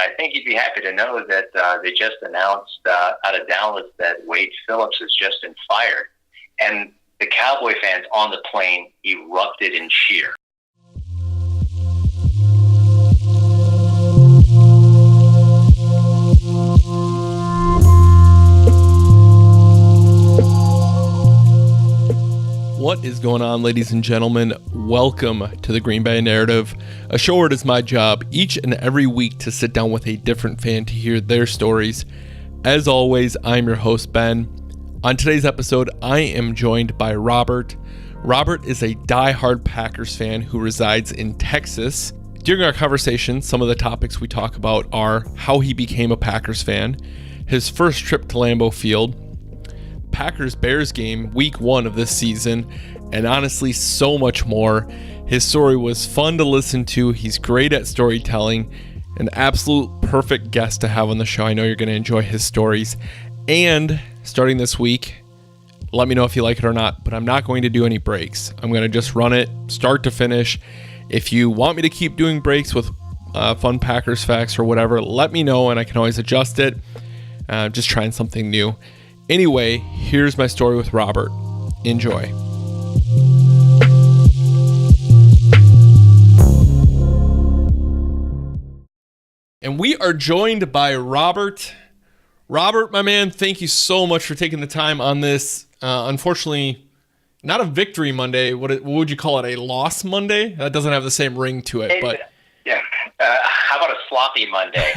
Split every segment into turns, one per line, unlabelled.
I think you'd be happy to know that they just announced out of Dallas that Wade Phillips has just been fired. And the Cowboy fans on the plane erupted in cheer.
What is going on, ladies and gentlemen? Welcome to the Green Bay Narrative, a show where it is my job each and every week to sit down with a different fan to hear their stories. As always, I'm your host, Ben. On today's episode, I am joined by Robert. Robert is a diehard Packers fan who resides in Texas. During our conversation, some of the topics we talk about are how he became a Packers fan, his first trip to Lambeau Field, Packers-Bears game week 1 of this season, and honestly so much more. His story was fun to listen to. He's great at storytelling, an absolute perfect guest to have on the show. I know you're going to enjoy his stories. And starting this week, let me know if you like it or not, but I'm not going to do any breaks. I'm going to just run it start to finish. If you want me to keep doing breaks with fun Packers facts or whatever, let me know and I can always adjust it. Just trying something new. Anyway, here's my story with Robert. Enjoy. And we are joined by Robert. Robert, my man, thank you so much for taking the time on this. Unfortunately, not a victory Monday. What would you call it? A loss Monday? That doesn't have the same ring to it. But
yeah. How about a sloppy Monday?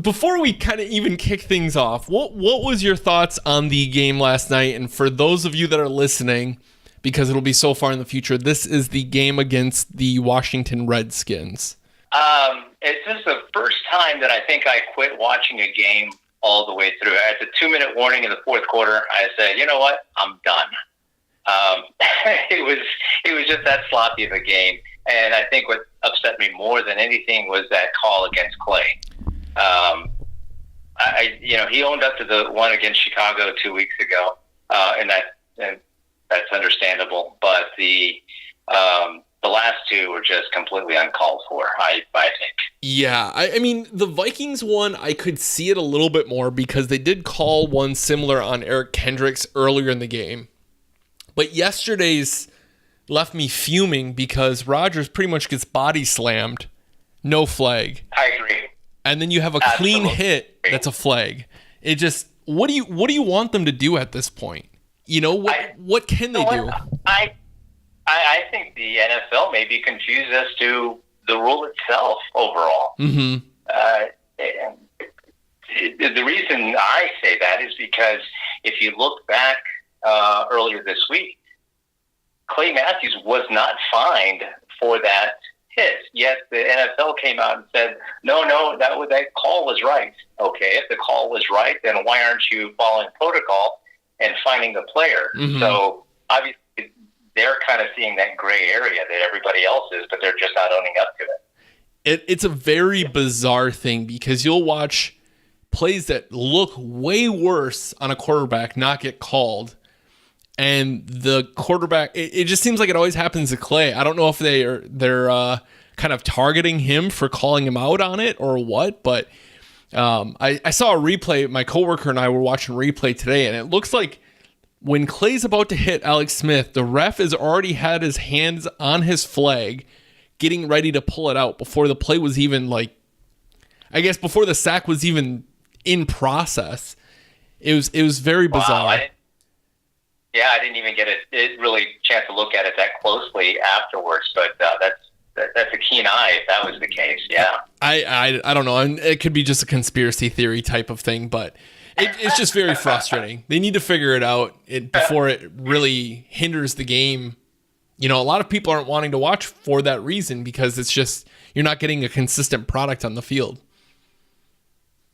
Before we kind of even kick things off, what was your thoughts on the game last night? And for those of you that are listening, because it'll be so far in the future, this is the game against the Washington Redskins.
This is the first time that I think I quit watching a game all the way through. At the 2-minute warning in the fourth quarter, I said, you know what? I'm done. It was just that sloppy of a game. And I think what upset me more than anything was that call against Clay. He owned up to the one against Chicago 2 weeks ago, and that's understandable. But the last two were just completely uncalled for, I think.
Yeah, I mean, the Vikings one, I could see it a little bit more because they did call one similar on Eric Kendricks earlier in the game. But yesterday's left me fuming because Rodgers pretty much gets body slammed, no flag.
I agree.
And then you have a clean hit that's a flag. It just, what do you want them to do at this point? You know, what can they do?
I think the NFL may be confused as to the rule itself overall.
Mm-hmm.
The reason I say that is because if you look back earlier this week, Clay Matthews was not fined for that hit, yet the NFL came out and said, no, that call was right. Okay, if the call was right, then why aren't you following protocol and finding the player? Mm-hmm. So obviously they're kind of seeing that gray area that everybody else is, but they're just not owning up to it.
It's a very bizarre thing because you'll watch plays that look way worse on a quarterback not get called. And the quarterback, it just seems like it always happens to Clay. I don't know if they're kind of targeting him for calling him out on it or what, but I saw a replay. My coworker and I were watching replay today, and it looks like when Clay's about to hit Alex Smith, the ref has already had his hands on his flag, getting ready to pull it out before the play was even before the sack was even in process. It was very bizarre.
Wow, I didn't even get it really chance to look at it that closely afterwards, but that's a keen eye if that was the case. Yeah,
I don't know, and it could be just a conspiracy theory type of thing, but it's just very frustrating. They need to figure it out before it really hinders the game. You know, a lot of people aren't wanting to watch for that reason because it's just you're not getting a consistent product on the field.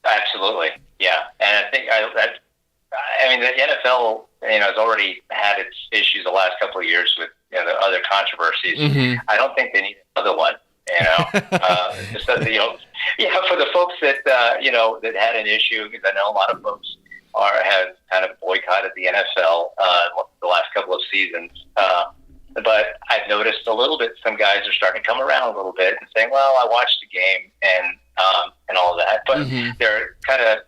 Absolutely, yeah, and I think the NFL, has already had its issues the last couple of years with the other controversies. Mm-hmm. I don't think they need another one. For the folks that that had an issue, because I know a lot of folks have kind of boycotted the NFL the last couple of seasons. But I've noticed a little bit. Some guys are starting to come around a little bit and saying, "Well, I watched the game and all of that," but they're kind of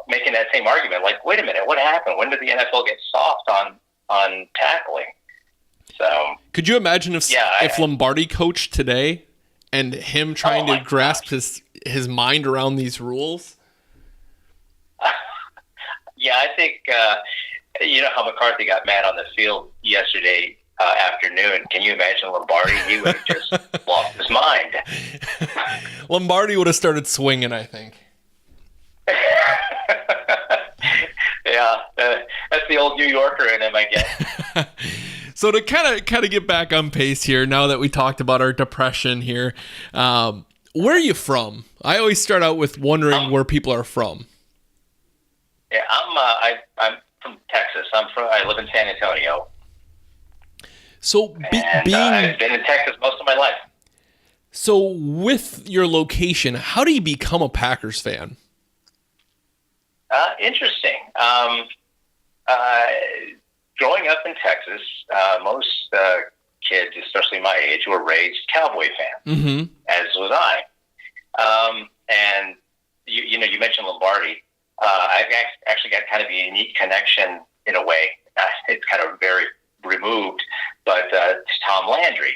making that same argument. Like, wait a minute, what happened? When did the NFL get soft on tackling? So,
could you imagine if Lombardi coached today and him trying to grasp his mind around these rules?
Yeah, I think you know how McCarthy got mad on the field yesterday afternoon. Can you imagine Lombardi? He would have just lost his mind.
Lombardi would have started swinging, I think.
Yeah, that's the old New Yorker in him, I guess.
So to kind of get back on pace here, now that we talked about our depression here, where are you from? I always start out with wondering where people are from.
Yeah, I'm from Texas. I live in San Antonio.
So
I've been in Texas most of my life.
So with your location, how do you become a Packers fan?
Interesting. Growing up in Texas, most kids, especially my age, were raised Cowboy fans, as was I. And you mentioned Lombardi. I've actually got kind of a unique connection in a way. It's kind of very removed, but to Tom Landry.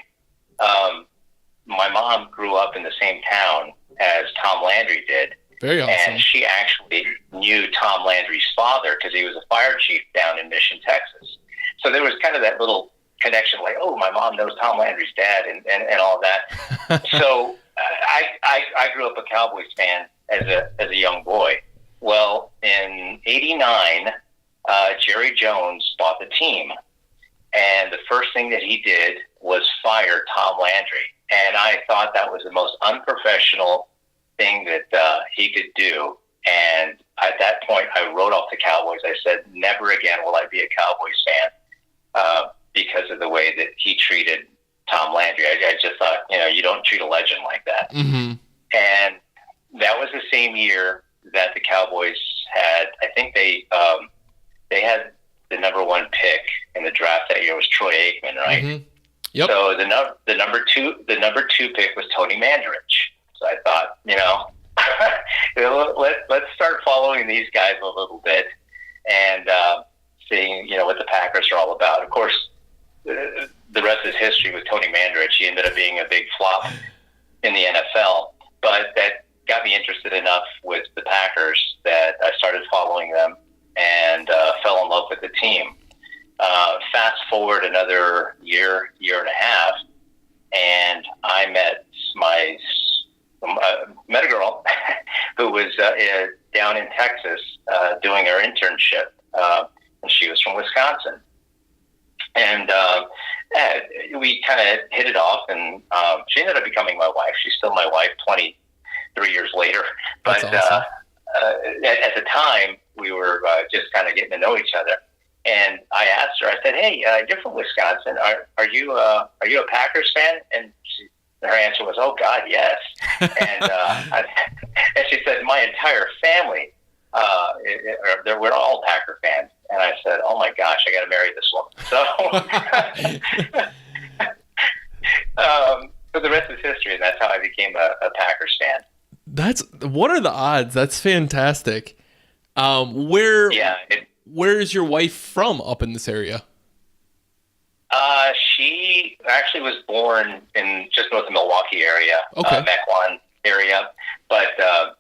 My mom grew up in the same town as Tom Landry did.
Very awesome.
And she actually knew Tom Landry's father because he was a fire chief down in Mission, Texas. So there was kind of that little connection, like, oh, my mom knows Tom Landry's dad and all that. So I grew up a Cowboys fan as a young boy. Well, in '89, Jerry Jones bought the team. And the first thing that he did was fire Tom Landry. And I thought that was the most unprofessional thing that he could do. And at that point, I wrote off the Cowboys. I said, never again will I be a Cowboys fan because of the way that he treated Tom Landry. I just thought, you don't treat a legend like that.
Mm-hmm.
And that was the same year that the Cowboys had, I think they had the number one pick in the draft that year was Troy Aikman, right?
Mm-hmm. Yep.
So the number two pick was Tony Mandarich. So I thought, let's start following these guys a little bit and seeing, what the Packers are all about. Of course, the rest is history with Tony Mandarich. He ended up being a big flop in the NFL, but that got me interested enough with the Packers that I started following them and fell in love with the team. Fast forward another year and a half, and I met met a girl who was down in Texas doing her internship, and she was from Wisconsin. And we kind of hit it off, and she ended up becoming my wife. She's still my wife 23 years later. But awesome. At the time, we were just kind of getting to know each other. And I asked her, I said, "Hey, you're from Wisconsin. Are you a Packers fan?" And her answer was, "Oh God, yes." And and she said, "My entire family, we're all Packer fans." And I said, "Oh my gosh, I got to marry this woman." So, but the rest is history, and that's how I became a Packers fan.
What are the odds? That's fantastic. Where is your wife from up in this area?
She actually was born in just north of Milwaukee area,
okay.
Mequon area, but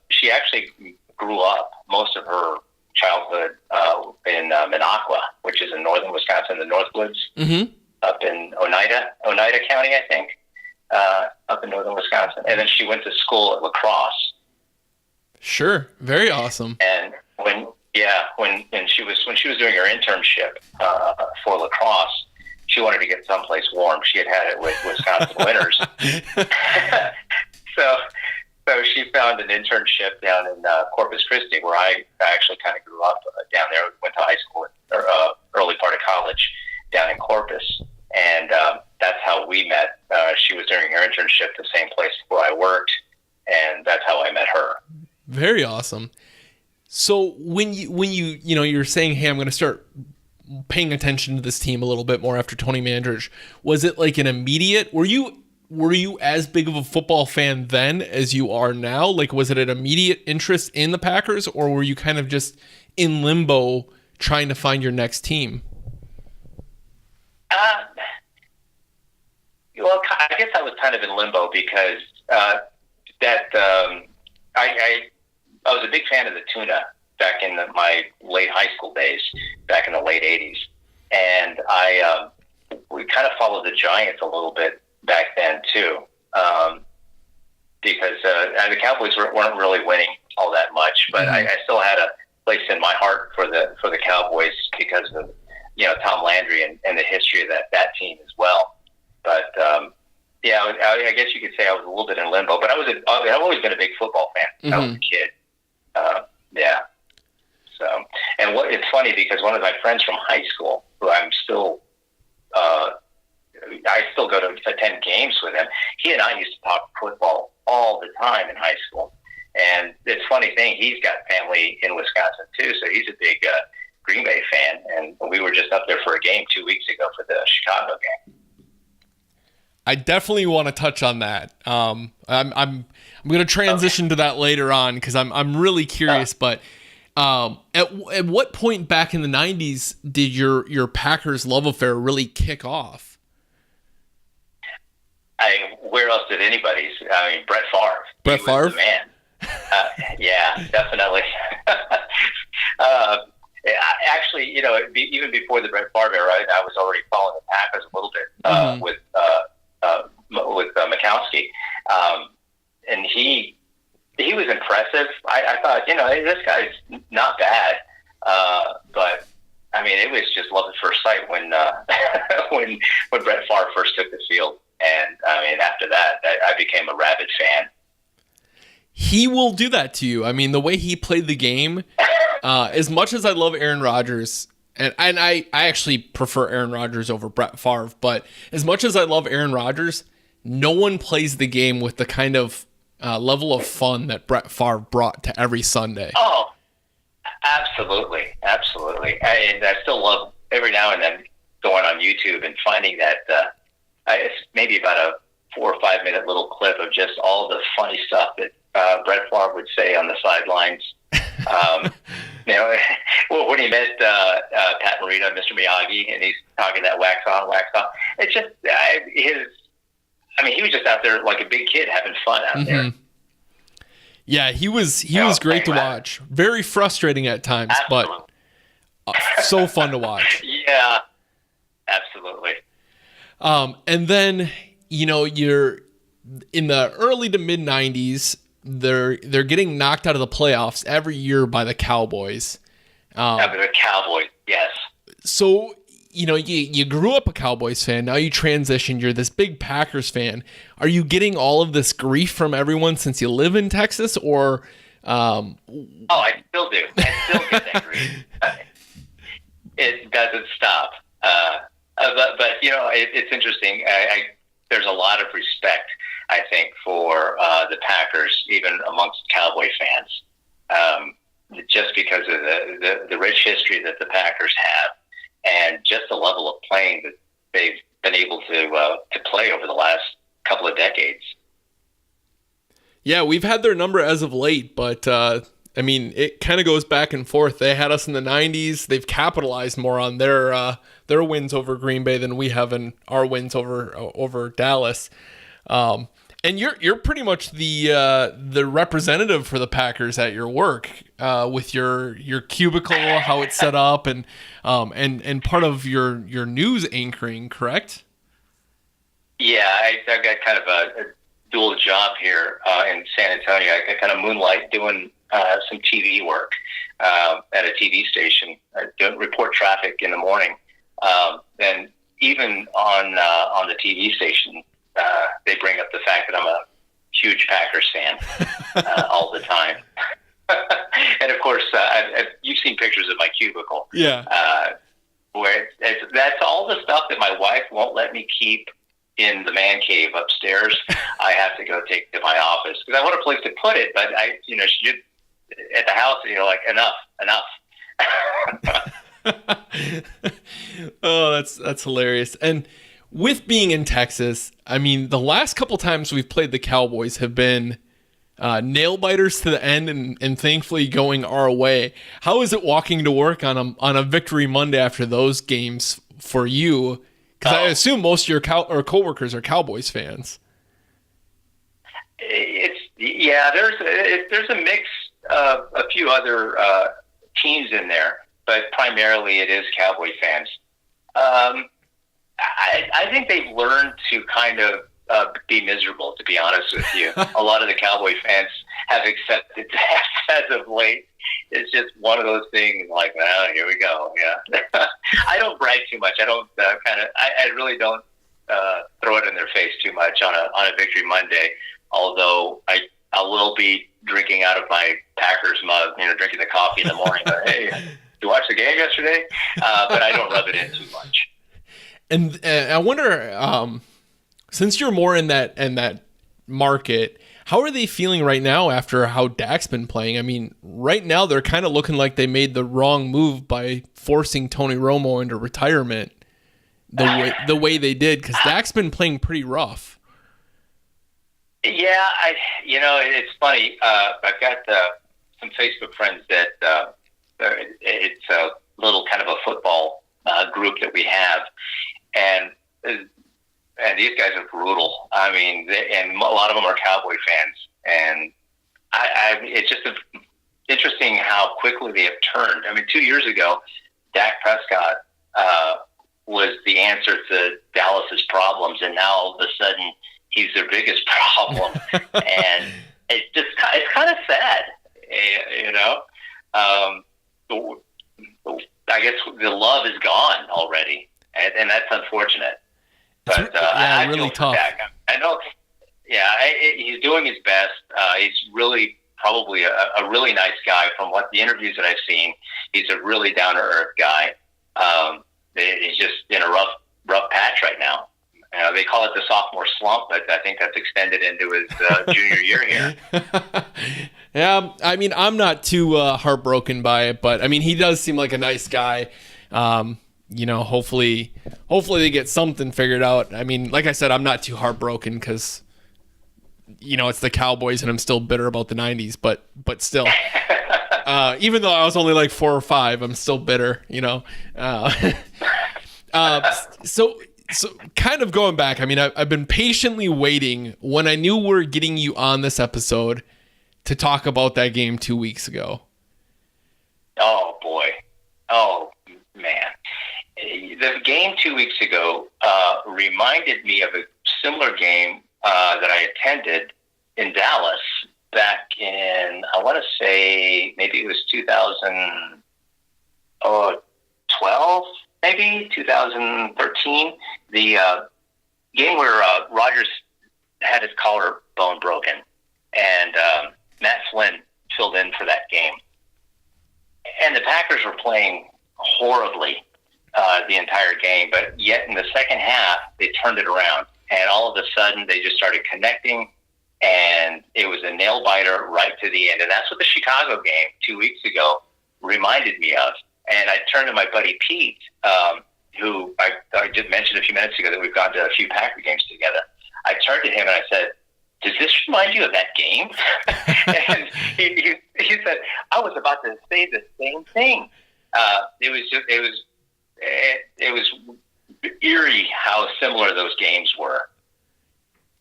she actually grew up most of her childhood in Minocqua, which is in northern Wisconsin, the Northwoods, up in Oneida County, I think, up in northern Wisconsin. And then she went to school at La Crosse.
Sure, very awesome.
And when she was doing her internship for La Crosse, she wanted to get someplace warm. She had it with Wisconsin winters. So she found an internship down in Corpus Christi, where I actually kind of grew up down there. Went to high school, or early part of college down in Corpus. And that's how we met. She was doing her internship the same place where I worked, and that's how I met her.
Very awesome. So when you're saying, "Hey, I'm going to start paying attention to this team a little bit more after Tony Mandridge. Was it like an immediate? Were you as big of a football fan then as you are now? Like, was it an immediate interest in the Packers, or were you kind of just in limbo trying to find your next team?
Well, I guess I was kind of in limbo because I was a big fan of the tuna back in my late high school days, back in the late 80s. And we kind of followed the Giants a little bit back then too, because the Cowboys weren't really winning all that much, but I still had a place in my heart for the Cowboys because of Tom Landry and the history of that team as well. But I guess you could say I was a little bit in limbo. But I've always been a big football fan. I was a kid. So, and it's funny because one of my friends from high school, who I still go to attend games with him. He and I used to talk football all the time in high school. And it's a funny thing, he's got family in Wisconsin too, so he's a big Green Bay fan. And we were just up there for a game 2 weeks ago for the Chicago game.
I definitely want to touch on that. I'm going to transition to that later on because I'm really curious. But at what point back in the 90s did your Packers love affair really kick off?
Where else did anybody's? I mean, Brett Favre.
Brett Favre?
Was the man. Yeah, definitely. Actually, even before the Brett Favre era, I was already following the Packers a little bit with Mikowski, and he was impressive. I thought, this guy's not bad, but I mean, it was just love at first sight when when Brett Favre first took the field, and I mean, after that, I became a rabid fan.
He will do that to you. I mean, the way he played the game, as much as I love Aaron Rodgers, and I actually prefer Aaron Rodgers over Brett Favre, but as much as I love Aaron Rodgers, no one plays the game with the kind of level of fun that Brett Favre brought to every Sunday.
Oh, absolutely. And I still love every now and then going on YouTube and finding that it's maybe about a 4 or 5 minute little clip of just all the funny stuff that Brett Favre would say on the sidelines. When he met Pat Morita, Mr. Miyagi, and he's talking that wax on, wax off. It's just he was just out there like a big kid having fun out there.
Yeah, he was great to watch. Very frustrating at times, absolutely. But so fun to watch.
Yeah, absolutely.
And then you're in the early to mid 90s. They're getting knocked out of the playoffs every year by the Cowboys.
The Cowboys, yes.
So, you grew up a Cowboys fan. Now you transitioned. You're this big Packers fan. Are you getting all of this grief from everyone since you live in Texas, or? Oh,
I still do. I still get that grief. It doesn't stop. But it's interesting. There's a lot of respect, I think, for the Packers, even amongst Cowboy fans, just because of the rich history that the Packers have, and just the level of playing that they've been able to play over the last couple of decades.
Yeah, we've had their number as of late, but it kind of goes back and forth. They had us in the 90s. They've capitalized more on their wins over Green Bay than we have in our wins over Dallas. And you're pretty much the representative for the Packers at your work, with your cubicle, how it's set up, and part of your news anchoring, correct?
Yeah, I've got kind of a dual job here in San Antonio. I kind of moonlight doing some TV work at a TV station. I don't report traffic in the morning, and even on the TV station. They bring up the fact that I'm a huge Packers fan all the time. And of course, you've seen pictures of my cubicle.
Yeah.
Where that's all the stuff that my wife won't let me keep in the man cave upstairs. I have to go take to my office because I want a place to put it. But she did at the house. Like enough.
Oh, that's hilarious. And with being in Texas, I mean, the last couple times we've played the Cowboys have been nail biters to the end, and thankfully going our way. How is it walking to work on a victory Monday after those games for you? Because I assume most of your coworkers are Cowboys fans.
There's a mix of a few other teams in there, but primarily it is Cowboy fans. I think they've learned to kind of be miserable, to be honest with you. A lot of the Cowboy fans have accepted that as of late. It's just one of those things like, well, here we go. Yeah. I don't brag too much. I don't I really don't throw it in their face too much on a Victory Monday, although I will be drinking out of my Packers mug, drinking the coffee in the morning. But, hey, did you watch the game yesterday? But I don't rub it in too much.
And I wonder, since you're more in that market, how are they feeling right now after how Dak's been playing? I mean, right now they're kind of looking like they made the wrong move by forcing Tony Romo into retirement the way they did, because Dak's been playing pretty rough.
Yeah, it's funny. I've got some Facebook friends that it's a little kind of a football group that we have, and these guys are brutal. I mean, and a lot of them are Cowboy fans, and it's just interesting how quickly they have turned. I mean, 2 years ago, Dak Prescott was the answer to Dallas's problems, and now all of a sudden he's their biggest problem, and it's kind of sad, I guess the love is gone already, and that's unfortunate. But I
really
feel
tough.
Dak. I know. Yeah, he's doing his best. He's really probably a really nice guy from what the interviews that I've seen. He's a really down to earth guy. He's just in a rough patch right now. They call it the sophomore slump, but I think that's extended into his junior year here.
Yeah, I mean, I'm not too heartbroken by it, but I mean, he does seem like a nice guy. Hopefully they get something figured out. I mean, like I said, I'm not too heartbroken because, it's the Cowboys and I'm still bitter about the 90s, but still, even though I was only like 4 or 5, I'm still bitter, So kind of going back, I mean, I've been patiently waiting when I knew we were getting you on this episode to talk about that game 2 weeks ago.
Oh, boy. Oh, man. The game 2 weeks ago reminded me of a similar game that I attended in Dallas back in, I want to say, maybe it was 2012, maybe 2013. The game where Rodgers had his collarbone broken, and Matt Flynn filled in for that game. And the Packers were playing horribly the entire game, but yet in the second half, they turned it around. And all of a sudden, they just started connecting, and it was a nail-biter right to the end. And that's what the Chicago game 2 weeks ago reminded me of. And I turned to my buddy Pete, who I just mentioned a few minutes ago that we've gone to a few Packer games together. I turned to him and I said, "Does this remind you of that game?" And he said, "I was about to say the same thing." It was eerie how similar those games were.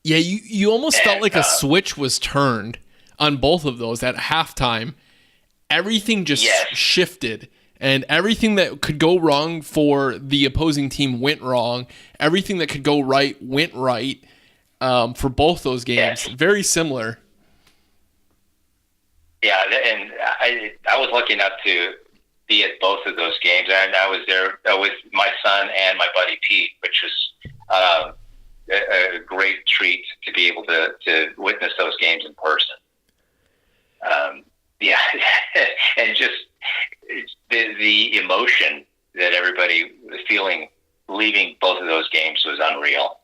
Yeah, you almost felt like a switch was turned on both of those at halftime. Everything just shifted, and everything that could go wrong for the opposing team went wrong. Everything that could go right went right for both those games. Yes. Very similar.
Yeah, and I was lucky enough to be at both of those games, and I was there with my son and my buddy Pete, which was a great treat to be able to witness those games in person. And just the emotion that everybody was feeling leaving both of those games was unreal.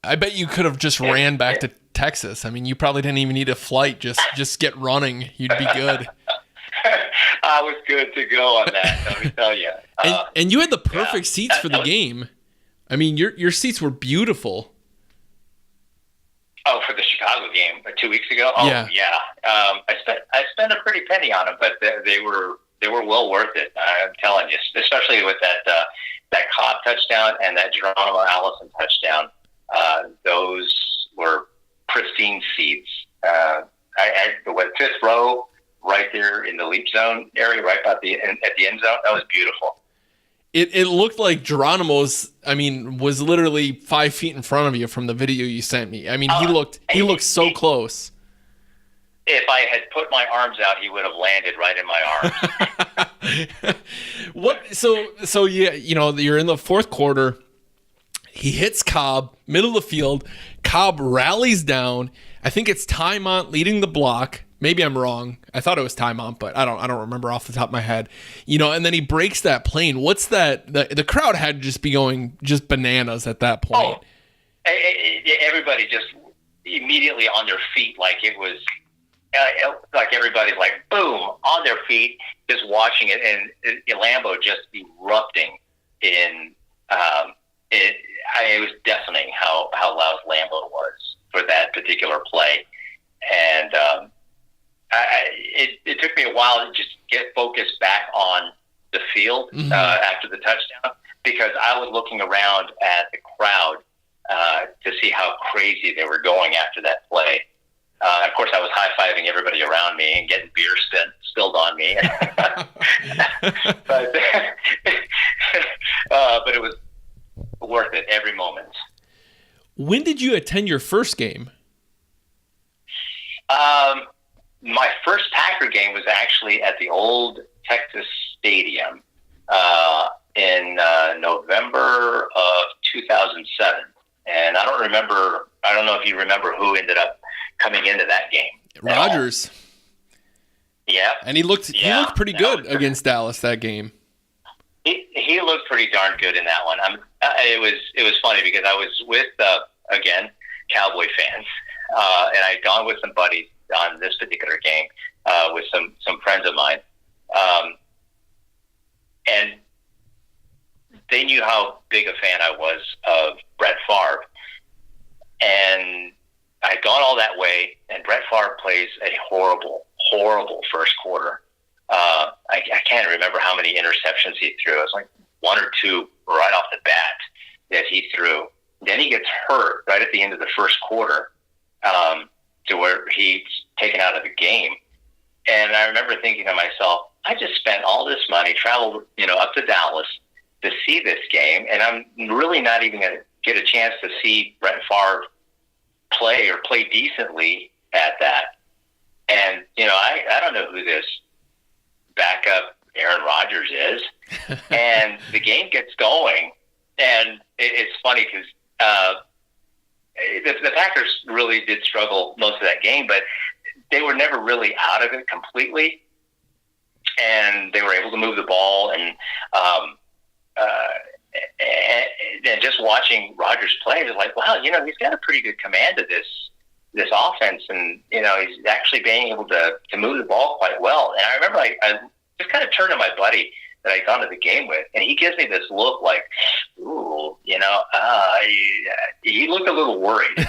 I bet you could have just ran back to Texas. I mean, you probably didn't even need a flight. Just get running. You'd be good.
I was good to go on that, let me tell you.
And you had the perfect seats for the game. I mean, your seats were beautiful.
Oh, for the Chicago game 2 weeks ago. Oh, yeah. I spent a pretty penny on them, but they were well worth it. I'm telling you, especially with that Cobb touchdown and that Geronimo Allison touchdown. Those were pristine seats. I went fifth row right there in the leap zone area, right about at the end zone. That was beautiful.
It looked like Geronimo's, was literally 5 feet in front of you from the video you sent me. I mean, he looked so close.
If I had put my arms out, he would have landed right in my arms.
So you're in the fourth quarter. He hits Cobb, middle of the field. Cobb rallies down. I think it's Tymont leading the block. Maybe I'm wrong. I thought it was Tymont, but I don't remember off the top of my head. And then he breaks that plane. What's that? The crowd had to just be going just bananas at that point.
Everybody just immediately on their feet, like it was, like everybody's like boom on their feet, just watching it, and Lambeau just erupting in. It was deafening how loud Lambeau was for that particular play, and it took me a while to just get focused back on the field after the touchdown, because I was looking around at the crowd to see how crazy they were going after that play. Of course, I was high-fiving everybody around me and getting beer spilled on me. but it was worth it every moment.
When did you attend your first game?
My first Packer game was actually at the old Texas Stadium in November of 2007. And I don't know if you remember who ended up coming into that game.
Rodgers.
Yeah.
And he looked pretty good against Dallas that game.
He looked pretty darn good in that one. It was funny because I was with, again, Cowboy fans, and I'd gone with some buddies on this particular game with some friends of mine. And they knew how big a fan I was of Brett Favre. And I'd gone all that way, and Brett Favre plays a horrible, horrible first quarter. I can't remember how many interceptions he threw. It was like one or two right off the bat that he threw. Then he gets hurt right at the end of the first quarter, to where he's taken out of the game. And I remember thinking to myself, I just spent all this money, traveled, up to Dallas to see this game, and I'm really not even going to get a chance to see Brett Favre play or play decently at that. And, I don't know who this backup Aaron Rodgers is. And the game gets going, and it's funny because the Packers really did struggle most of that game, but they were never really out of it completely, and they were able to move the ball, and just watching Rodgers play, it was like, wow, he's got a pretty good command of this offense, and he's actually being able to move the ball quite well. And I remember I just kind of turned to my buddy that I'd gone to the game with, and he gives me this look like, ooh, he looked a little worried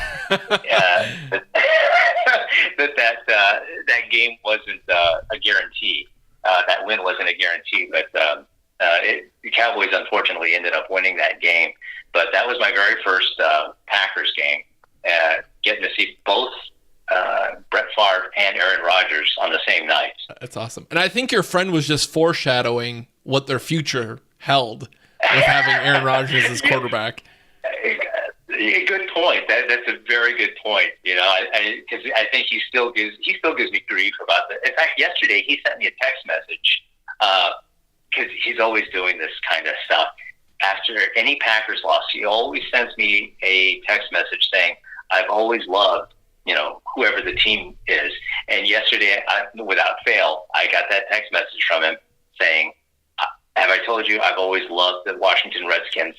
that game wasn't a guarantee. That win wasn't a guarantee, but the Cowboys unfortunately ended up winning that game. But that was my very first Packers game, getting to see both Brett Favre and Aaron Rodgers on the same night.
That's awesome. And I think your friend was just foreshadowing what their future held with having Aaron Rodgers as quarterback.
Good point. That's a very good point. Because I think he still gives me grief about that. In fact, yesterday he sent me a text message because he's always doing this kind of stuff. After any Packers loss, he always sends me a text message saying, "I've always loved whoever the team is." And yesterday, without fail, I got that text message from him saying, "Have I told you I've always loved the Washington Redskins?"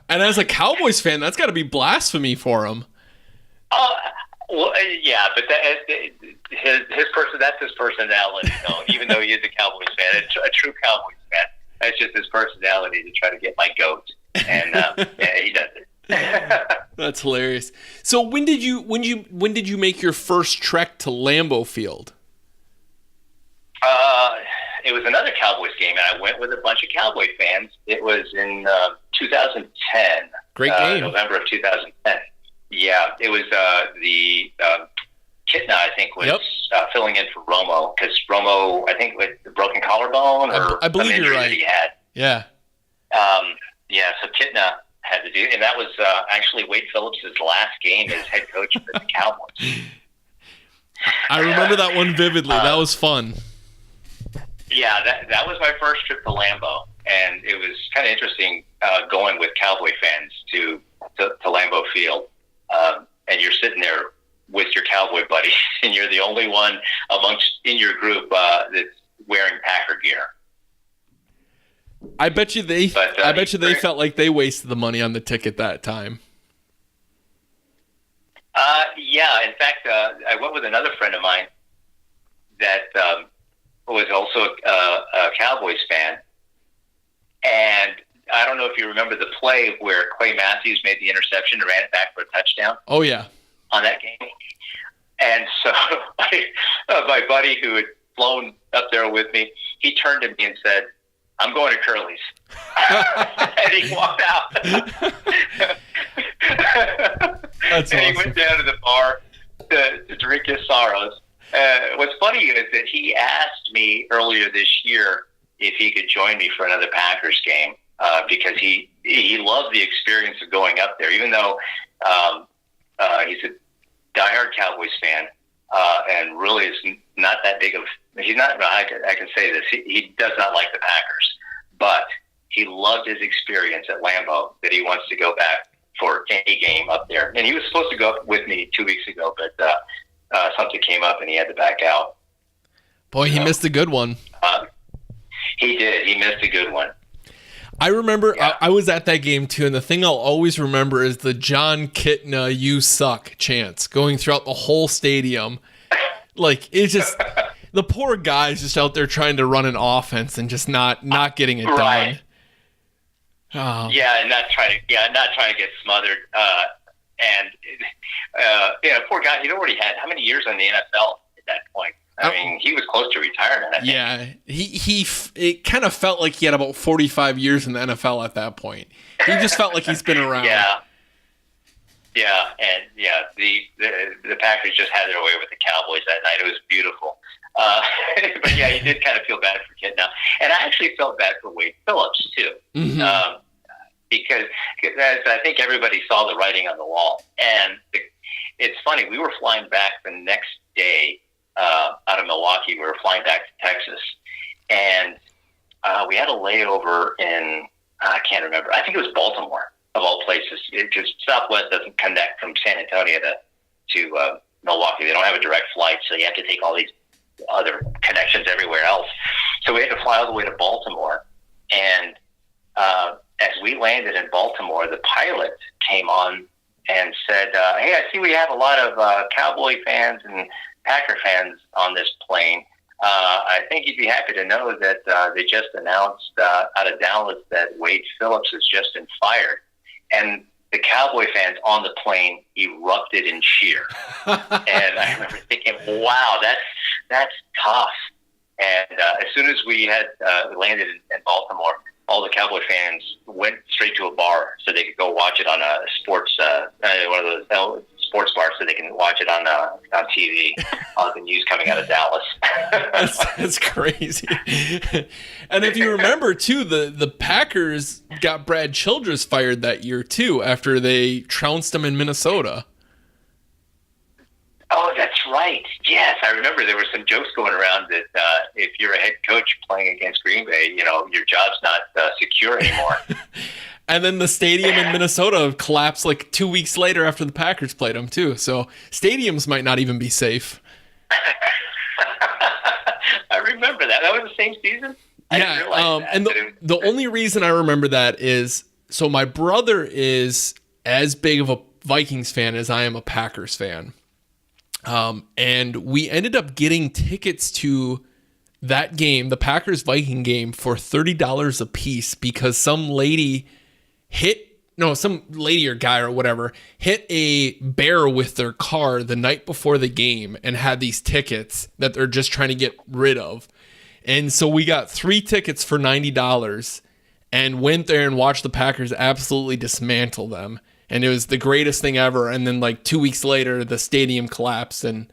And as a Cowboys fan, that's got to be blasphemy for him.
Well, yeah, but his that's his personality. even though he is a Cowboys fan, a true Cowboys fan. That's just his personality to try to get my goat, and yeah, he does it.
That's hilarious. So when did you make your first trek to Lambeau Field?
It was another Cowboys game, and I went with a bunch of Cowboy fans. It was in 2010.
Great game.
November of 2010. Yeah, it was the Kitna, I think, was filling in for Romo, because Romo, I think, with the broken collarbone or
I believe
some
you're
injury
right.
that he had.
Yeah.
So Kitna had to do, and that was actually Wade Phillips' last game as head coach for the Cowboys.
I remember that one vividly. That was fun.
Yeah, that was my first trip to Lambeau, and it was kind of interesting going with Cowboy fans to Lambeau Field, and you're sitting there with your Cowboy buddies, and you're the only one in your group that's wearing Packer gear.
I bet you they felt like they wasted the money on the ticket that time.
Yeah, in fact, I went with another friend of mine that was also a Cowboys fan, and I don't know if you remember the play where Clay Matthews made the interception and ran it back for a touchdown.
Oh yeah,
on that game. And so my buddy who had flown up there with me, he turned to me and said, "I'm going to Curly's." And he walked out.
That's
and
awesome.
He went down to the bar to drink his sorrows. What's funny is that he asked me earlier this year if he could join me for another Packers game, because he loved the experience of going up there, even though he's a diehard Cowboys fan, and really is not that big of. He's not. I can say this. He does not like the Packers, but he loved his experience at Lambeau. That he wants to go back for any game up there. And he was supposed to go up with me 2 weeks ago, but something came up and he had to back out.
Boy, he missed a good one.
He did. He missed a good one.
I remember I was at that game too, and the thing I'll always remember is the John Kitna "You suck" chants going throughout the whole stadium. Like, it's just the poor guy's just out there trying to run an offense and just not getting it done. Oh.
Yeah, and not trying to get smothered. Poor guy. He'd already had how many years in the NFL at that point? I mean, he was close to retirement, I think.
Yeah, it kind of felt like he had about 45 years in the NFL at that point. He just felt like he's been around.
The Packers just had their way with the Cowboys that night. It was beautiful. But yeah, he did kind of feel bad for Kid now. And I actually felt bad for Wade Phillips, too. Mm-hmm. Because as I think everybody saw the writing on the wall. And it's funny, we were flying back the next day out of Milwaukee. We were flying back to Texas. And we had a layover in, I can't remember, I think it was Baltimore, of all places. Because Southwest doesn't connect from San Antonio to Milwaukee. They don't have a direct flight, so you have to take all these other connections everywhere else. So we had to fly all the way to Baltimore. And as we landed in Baltimore, the pilot came on and said, "Hey, I see we have a lot of Cowboy fans and Packer fans on this plane. I think you'd be happy to know that they just announced out of Dallas that Wade Phillips has just been fired." And the Cowboy fans on the plane erupted in cheer. And I remember thinking, wow, that's tough. And as soon as we had landed in Baltimore, all the Cowboy fans went straight to a bar so they could go watch it on a sports, one of those sports bars, so they can watch it on TV, on the news coming out of Dallas.
That's crazy. And if you remember too, the Packers got Brad Childress fired that year too after they trounced him in Minnesota.
Oh, that's right. Yes, I remember there were some jokes going around that if you're a head coach playing against Green Bay, your job's not secure anymore.
And then the stadium in Minnesota collapsed like 2 weeks later after the Packers played them too. So stadiums might not even be safe.
I remember that. That was the same season?
Yeah. And the only reason I remember that is, so my brother is as big of a Vikings fan as I am a Packers fan. And we ended up getting tickets to that game, the Packers-Viking game, for $30 a piece because some lady or guy or whatever hit a bear with their car the night before the game and had these tickets that they're just trying to get rid of. And so we got 3 tickets for $90 and went there and watched the Packers absolutely dismantle them. And it was the greatest thing ever. And then like 2 weeks later, the stadium collapsed. And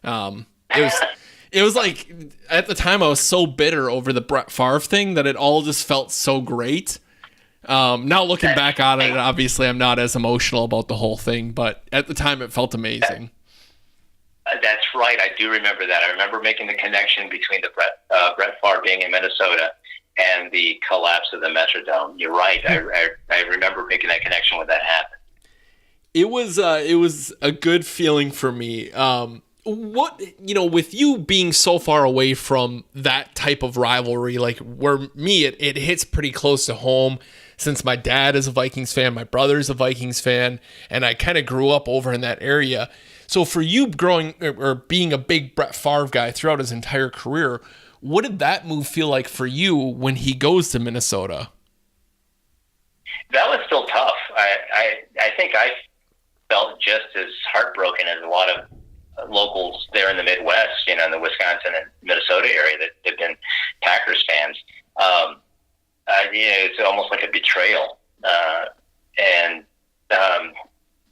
it was like, at the time I was so bitter over the Brett Favre thing that it all just felt so great. Now looking back on it, obviously I'm not as emotional about the whole thing, but at the time it felt amazing.
That's right. I do remember that. I remember making the connection between the Brett Favre being in Minnesota and the collapse of the Metrodome. You're right. I remember making that connection when that happened.
It was a good feeling for me. With you being so far away from that type of rivalry, like where me, it hits pretty close to home since my dad is a Vikings fan, my brother's a Vikings fan, and I kind of grew up over in that area. So for you growing or being a big Brett Favre guy throughout his entire career, what did that move feel like for you when he goes to Minnesota?
That was still tough. I think I felt just as heartbroken as a lot of locals there in the Midwest, in the Wisconsin and Minnesota area that have been Packers fans. It's almost like a betrayal.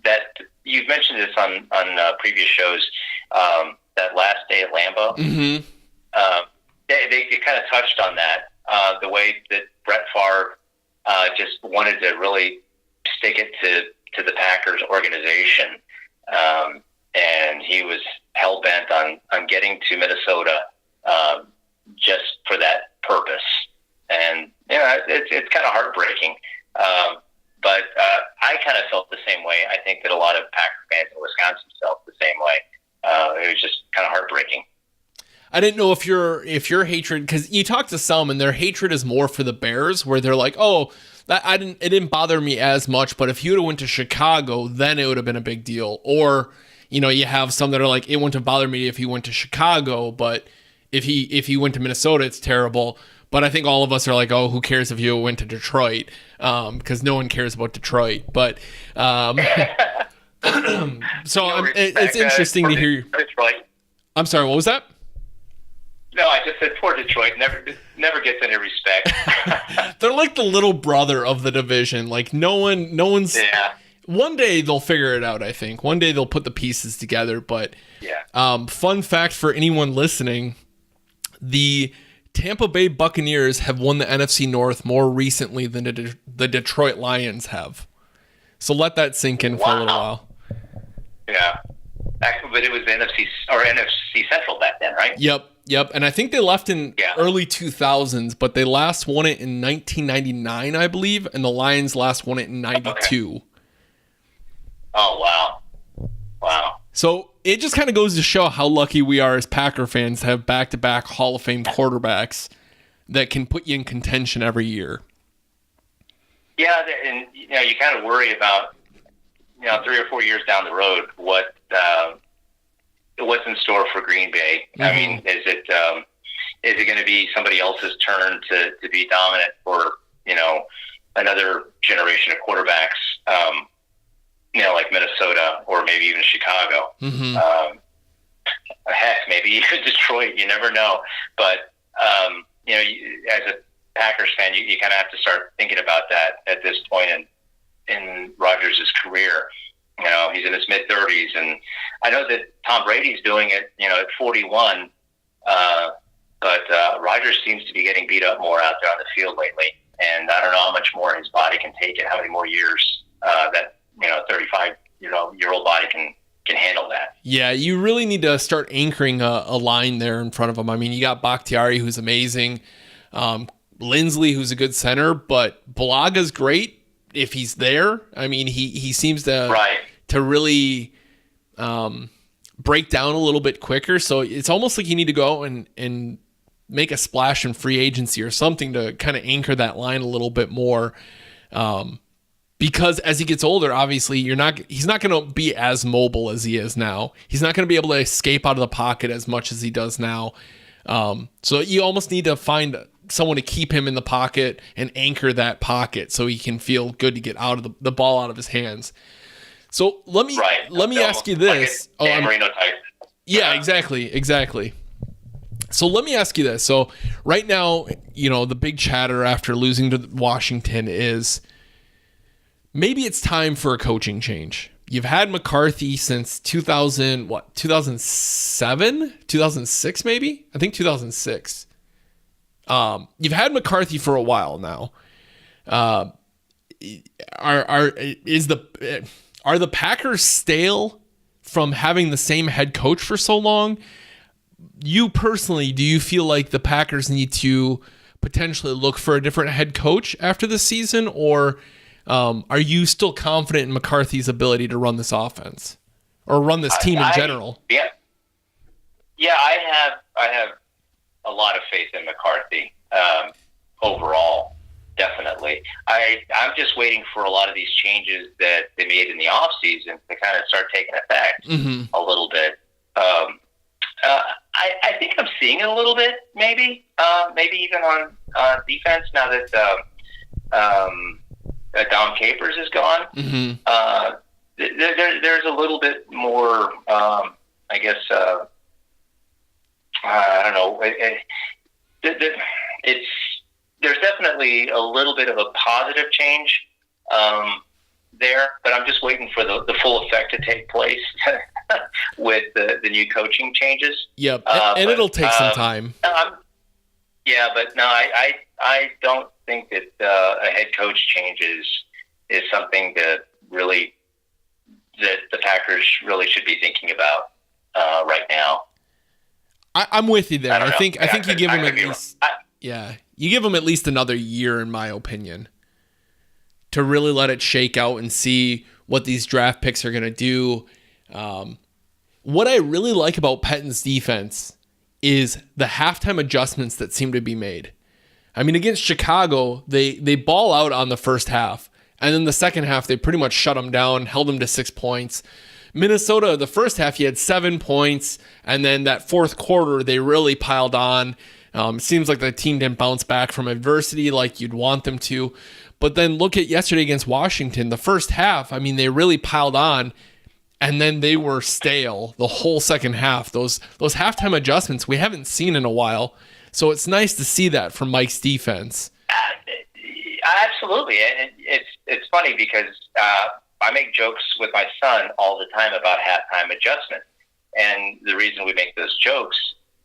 That you've mentioned this on previous shows. That last day at Lambeau, they kind of touched on that. The way that Brett Favre just wanted to really stick it to the Packers organization. And he was hell-bent on getting to Minnesota just for that purpose. And, it's kind of heartbreaking. But I kind of felt the same way. I think that a lot of Packer fans in Wisconsin felt the same way. It was just kind of heartbreaking.
I didn't know if your hatred, because you talk to some and their hatred is more for the Bears, where they're like, oh, it didn't bother me as much, but if you would have went to Chicago, then it would have been a big deal. Or, you have some that are like, it wouldn't have bothered me if he went to Chicago, but if he went to Minnesota, it's terrible. But I think all of us are like, oh, who cares if you went to Detroit? Because no one cares about Detroit. But it's interesting to hear.
Detroit.
I'm sorry, what was that?
No, I just said poor Detroit never gets any respect.
They're like the little brother of the division. Like no one's. Yeah. One day they'll figure it out. I think one day they'll put the pieces together. But fun fact for anyone listening: the Tampa Bay Buccaneers have won the NFC North more recently than the Detroit Lions have. So let that sink in for a little while.
Yeah, but it was NFC Central back then, right?
Yep. And I think they left in early 2000s, but they last won it in 1999, I believe, and the Lions last won it in 92. Okay.
Oh, wow.
So it just kind of goes to show how lucky we are as Packer fans to have back-to-back Hall of Fame quarterbacks that can put you in contention every year.
Yeah, and you kind of worry about 3 or 4 years down the road what's in store for Green Bay. Mm-hmm. I mean, is it going to be somebody else's turn to be dominant for another generation of quarterbacks? Like Minnesota or maybe even Chicago. Mm-hmm. Heck, maybe even Detroit. You never know. But as a Packers fan, you kind of have to start thinking about that at this point in Rodgers' career. He's in his mid-30s, and I know that Tom Brady's doing it, at 41. But Rodgers seems to be getting beat up more out there on the field lately, and I don't know how much more his body can take it, how many more years that 35-year-old body can handle that. Yeah,
you really need to start anchoring a line there in front of him. I mean, you got Bakhtiari, who's amazing, Lindsley, who's a good center, but Balaga's great if he's there. I mean, he seems to really break down a little bit quicker. So it's almost like you need to go and make a splash in free agency or something to kind of anchor that line a little bit more. Because as he gets older, obviously he's not going to be as mobile as he is now. He's not going to be able to escape out of the pocket as much as he does now. So you almost need to find someone to keep him in the pocket and anchor that pocket so he can feel good to get out of the ball out of his hands. So let me ask you this.
Like Dan Marino type.
Yeah, exactly. So let me ask you this. So right now, the big chatter after losing to Washington is maybe it's time for a coaching change. You've had McCarthy since 2007, 2006, maybe? I think 2006. You've had McCarthy for a while now. Are the Packers stale from having the same head coach for so long? You personally, do you feel like the Packers need to potentially look for a different head coach after this season, or are you still confident in McCarthy's ability to run this offense or run this team in general?
Yeah, I have a lot of faith in McCarthy overall, definitely. I'm just waiting for a lot of these changes that they made in the offseason to kind of start taking effect a little bit. I think I'm seeing it a little bit, maybe even on defense now that Dom Capers is gone. There's a little bit more, I guess. I don't know. There's definitely a little bit of a positive change there, but I'm just waiting for the full effect to take place with the new coaching changes.
Yep, and it'll take some time.
Yeah, but no, I don't think that a head coach change is something that the Packers really should be thinking about right now.
I'm with you there. I think you give them at least you give them at least another year, in my opinion, to really let it shake out and see what these draft picks are going to do. What I really like about Pettine's defense is the halftime adjustments that seem to be made. I mean, against Chicago, they ball out on the first half, and then the second half, they pretty much shut them down, held them to 6 points. Minnesota, the first half, he had 7 points, and then that fourth quarter, they really piled on. It seems like the team didn't bounce back from adversity like you'd want them to. But then look at yesterday against Washington. The first half, I mean, they really piled on, and then they were stale the whole second half. Those halftime adjustments we haven't seen in a while. So it's nice to see that from Mike's defense.
Absolutely. And it's funny because I make jokes with my son all the time about halftime adjustments. And the reason we make those jokes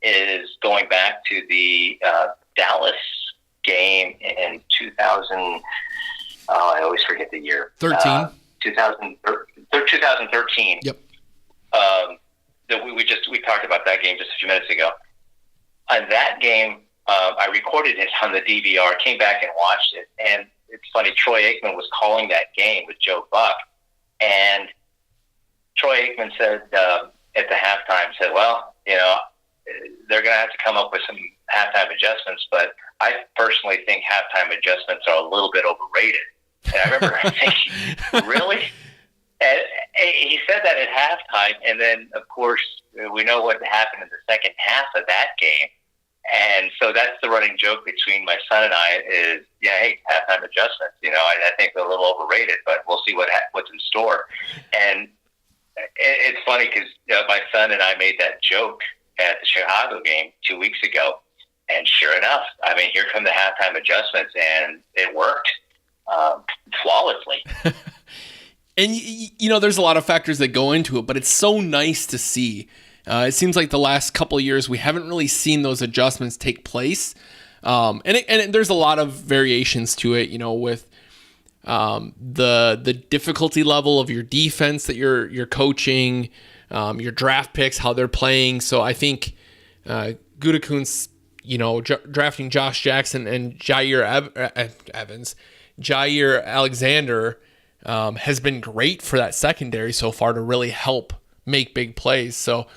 is going back to the Dallas game in 2000. I always forget the year. 2013.
Yep.
We talked about that game just a few minutes ago. On that game, I recorded it on the DVR, came back and watched it. And it's funny, Troy Aikman was calling that game with Joe Buck. And Troy Aikman said at the halftime, well, they're going to have to come up with some halftime adjustments, but I personally think halftime adjustments are a little bit overrated. And I remember thinking, really? And he said that at halftime, and then, of course, we know what happened in the second half of that game. And so that's the running joke between my son and I is, hey, halftime adjustments. I think they're a little overrated, but we'll see what's in store. And it's funny because my son and I made that joke at the Chicago game 2 weeks ago. And sure enough, I mean, here come the halftime adjustments, and it worked flawlessly.
And, there's a lot of factors that go into it, but it's so nice to see. It seems like the last couple of years, we haven't really seen those adjustments take place. And there's a lot of variations to it, with the difficulty level of your defense that you're coaching, your draft picks, how they're playing. So I think Gutekunst, drafting Josh Jackson and Jair Alexander has been great for that secondary so far to really help make big plays. So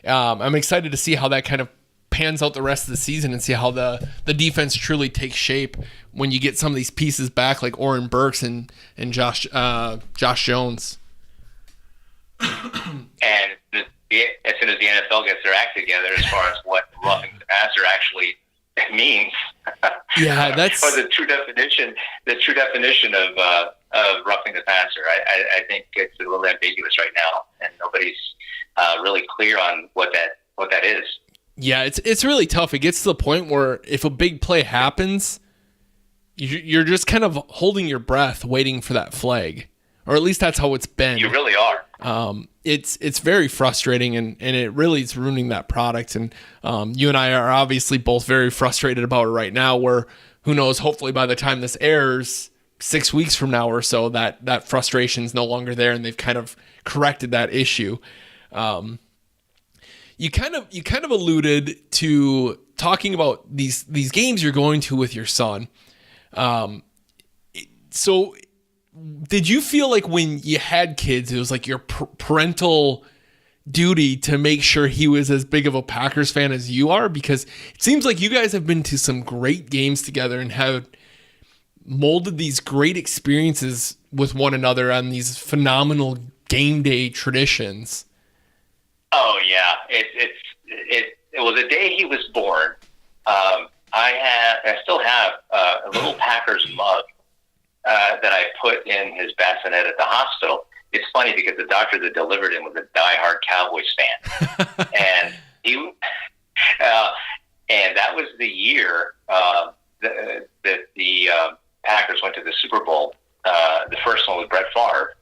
I'm excited to see how that kind of pans out the rest of the season and see how the defense truly takes shape when you get some of these pieces back like Oren Burks and Josh Jones.
And as soon as the NFL gets their act together as far as what roughing the passer actually means.
Yeah, that's
or the true definition of roughing the passer. I think it's a little ambiguous right now, and nobody's really clear on what that is.
Yeah, it's really tough. It gets to the point where if a big play happens, you're just kind of holding your breath, waiting for that flag, or at least that's how it's been.
You really are.
It's very frustrating, and it really is ruining that product. And you and I are obviously both very frustrated about it right now. Where who knows? Hopefully, by the time this airs, 6 weeks from now or so, that frustration is no longer there, and they've kind of corrected that issue. You kind of alluded to talking about these games you're going to with your son. So did you feel like when you had kids, it was like your parental duty to make sure he was as big of a Packers fan as you are? Because it seems like you guys have been to some great games together and have molded these great experiences with one another on these phenomenal game day traditions.
Oh yeah, it was the day he was born. I still have a little Packers mug that I put in his bassinet at the hospital. It's funny because the doctor that delivered him was a diehard Cowboys fan, and and that was the year that the Packers went to the Super Bowl. The first one was Brett Favre.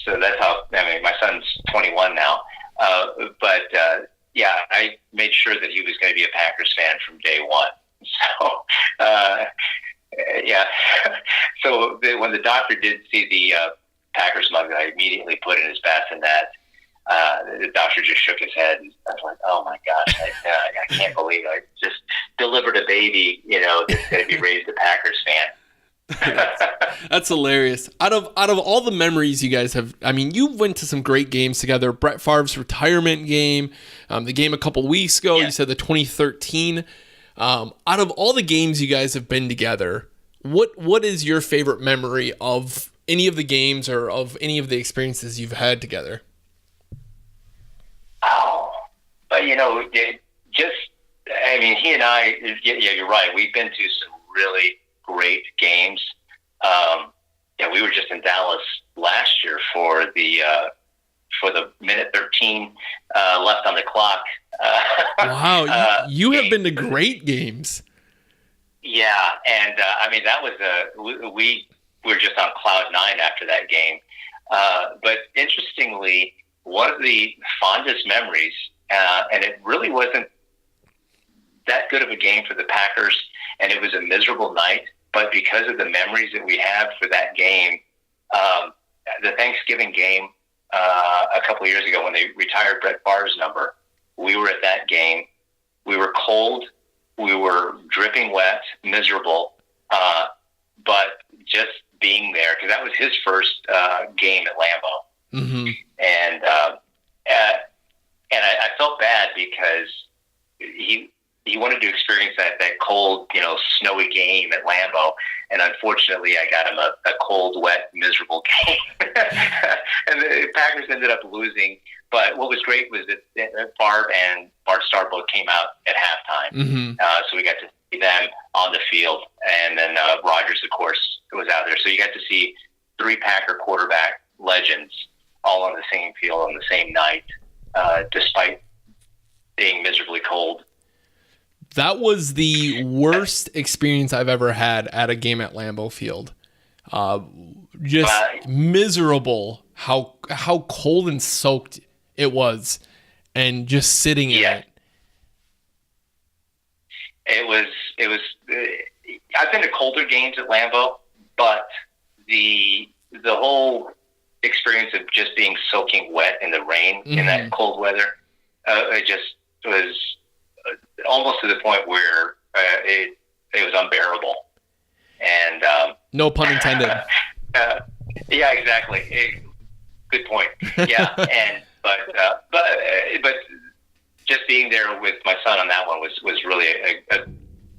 So that's how, my son's 21 now. Yeah, I made sure that he was going to be a Packers fan from day one. So, yeah. So when the doctor did see the Packers mug that I immediately put in his bassinet, the doctor just shook his head. And I was like, oh my gosh, I can't believe I just delivered a baby, that's going to be raised a Packers fan.
That's hilarious. Out of all the memories you guys have, you went to some great games together. Brett Favre's retirement game, the game a couple weeks ago, You said the 2013. Out of all the games you guys have been together, what is your favorite memory of any of the games or of any of the experiences you've had together?
Oh, he and I, you're right. We've been to some really great games. We were just in Dallas last year for the minute 13 left on the clock.
Wow, you have been to great games.
Yeah, and that was we were just on cloud nine after that game. But interestingly, one of the fondest memories, and it really wasn't that good of a game for the Packers, and it was a miserable night. But because of the memories that we have for that game, the Thanksgiving game a couple of years ago when they retired Brett Favre's number, we were at that game. We were cold. We were dripping wet, miserable. But just being there, because that was his first game at Lambeau. Mm-hmm. And I felt bad because he wanted to experience that cold, snowy game at Lambeau. And unfortunately, I got him a cold, wet, miserable game. And the Packers ended up losing. But what was great was that Favre and Bart Starbuck came out at halftime. Mm-hmm. So we got to see them on the field. And then Rodgers, of course, was out there. So you got to see three Packer quarterback legends all on the same field on the same night, despite being miserably cold.
That was the worst experience I've ever had at a game at Lambeau Field. Just miserable how cold and soaked it was, and just sitting in it.
It was. I've been to colder games at Lambeau, but the whole experience of just being soaking wet in the rain in that cold weather, it just was almost to the point where it was unbearable. And
no pun intended.
Yeah, exactly. Good point. Yeah, and but just being there with my son on that one was really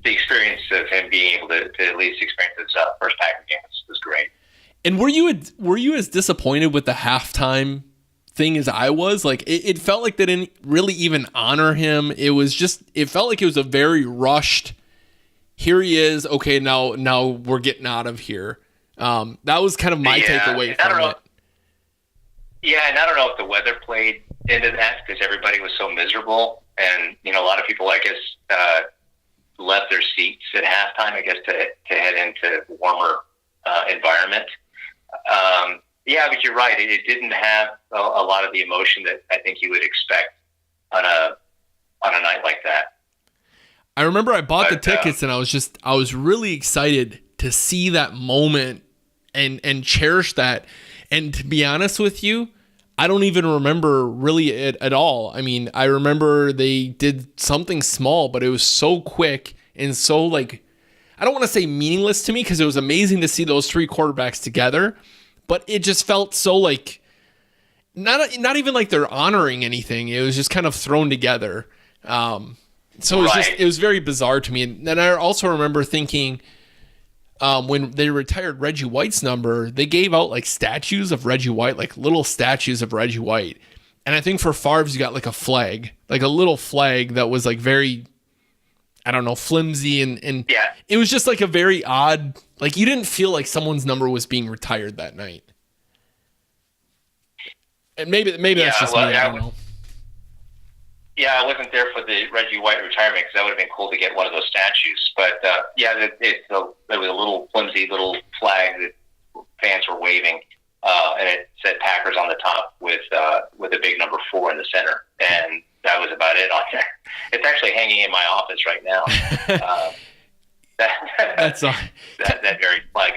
the experience of him being able to at least experience his first Packer game was great.
And were you as disappointed with the halftime thing as I was. Like, it felt like they didn't really even honor him. It felt like it was a very rushed, here he is, okay, now we're getting out of here. That was kind of my takeaway from it.
Yeah, and I don't know if the weather played into that because everybody was so miserable. And, a lot of people, I guess, left their seats at halftime, I guess, to head into warmer environment. Yeah, but you're right. It didn't have a lot of the emotion that I think you would expect on a night like that.
I remember I bought the tickets and I was really excited to see that moment and cherish that. And to be honest with you, I don't even remember really it at all. I mean, I remember they did something small, but it was so quick and so, like, I don't want to say meaningless to me because it was amazing to see those three quarterbacks together, but it just felt so, like, not even like they're honoring anything. It was just kind of thrown together. So it was very bizarre to me. And then I also remember thinking, when they retired Reggie White's number, they gave out like statues of Reggie White, like little statues of Reggie White. And I think for Favre's, you got like a flag, like a little flag that was like very, I don't know, flimsy. And
yeah.
It was just like a very odd, like you didn't feel like someone's number was being retired that night. And maybe that's just me, I don't know.
Yeah, I wasn't there for the Reggie White retirement because that would have been cool to get one of those statues. But it was a little flimsy little flag that fans were waving, and it said Packers on the top with a big number 4 in the center, and that was about it on there. It's actually hanging in my office right now. That very flag.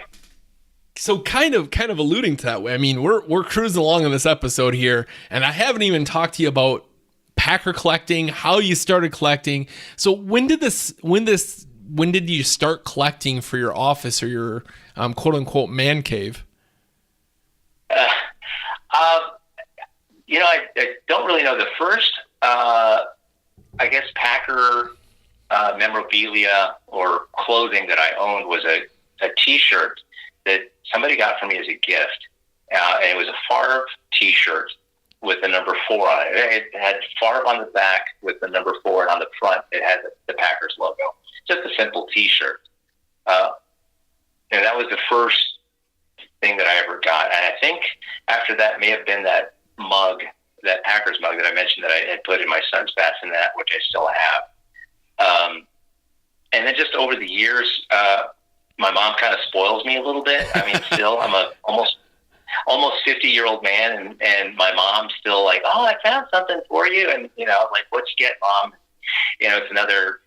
So kind of alluding to that way. I mean, we're cruising along in this episode here, and I haven't even talked to you about Packer collecting, how you started collecting. So when did you start collecting for your office or your quote unquote man cave?
I don't really know. The first, I guess, Packer memorabilia or clothing that I owned was a T-shirt that somebody got for me as a gift. And it was a Favre T-shirt with the number 4 on it. It had Favre on the back with the number 4, and on the front it had the Packers logo. Just a simple T-shirt. And that was the first thing that I ever got. And I think after that may have been that mug, that Packers mug that I mentioned that I had put in my son's bassinet, which I still have. And then just over the years, my mom kind of spoils me a little bit. I mean, still, I'm a almost 50-year-old man, and my mom's still like, oh, I found something for you. And, like, what'd you get, Mom? It's another,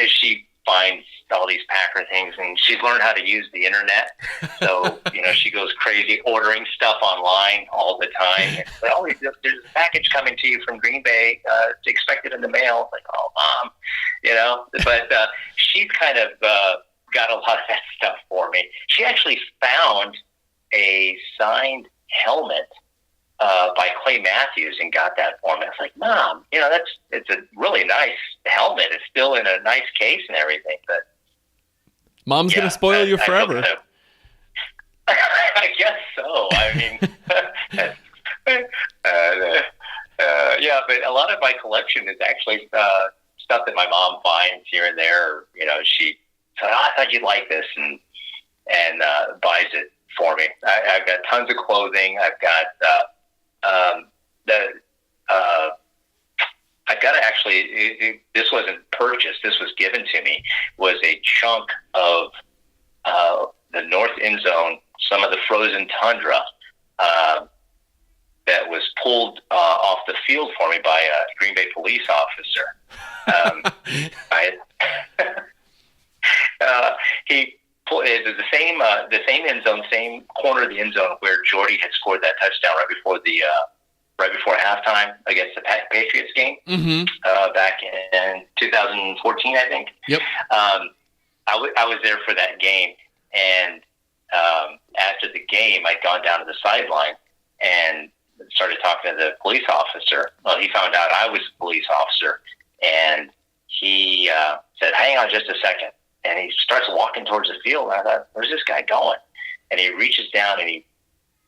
she finds all these Packer things, and she's learned how to use the internet. So, she goes crazy ordering stuff online all the time. And it's like, oh, there's a package coming to you from Green Bay. It's expected in the mail. It's like, oh, Mom, but she's kind of got a lot of that stuff for me. She actually found a signed helmet by Clay Matthews and got that for me. I was like, Mom, it's a really nice helmet. It's still in a nice case and everything. But
Mom's gonna spoil you forever.
I guess so. I mean, but a lot of my collection is actually stuff that my mom finds here and there. She said, oh, I thought you'd like this, and buys it for me. I've got tons of clothing. I've got I've got to actually. This wasn't purchased. This was given to me. Was a chunk of the north end zone, some of the frozen tundra that was pulled off the field for me by a Green Bay police officer. He. It was the same end zone, same corner of the end zone where Jordy had scored that touchdown right before halftime against the Patriots game back in 2014, I think.
Yep.
I was there for that game, and after the game, I'd gone down to the sideline and started talking to the police officer. Well, he found out I was a police officer, and he said, "Hang on just a second." And he starts walking towards the field, and I thought, where's this guy going? And he reaches down and he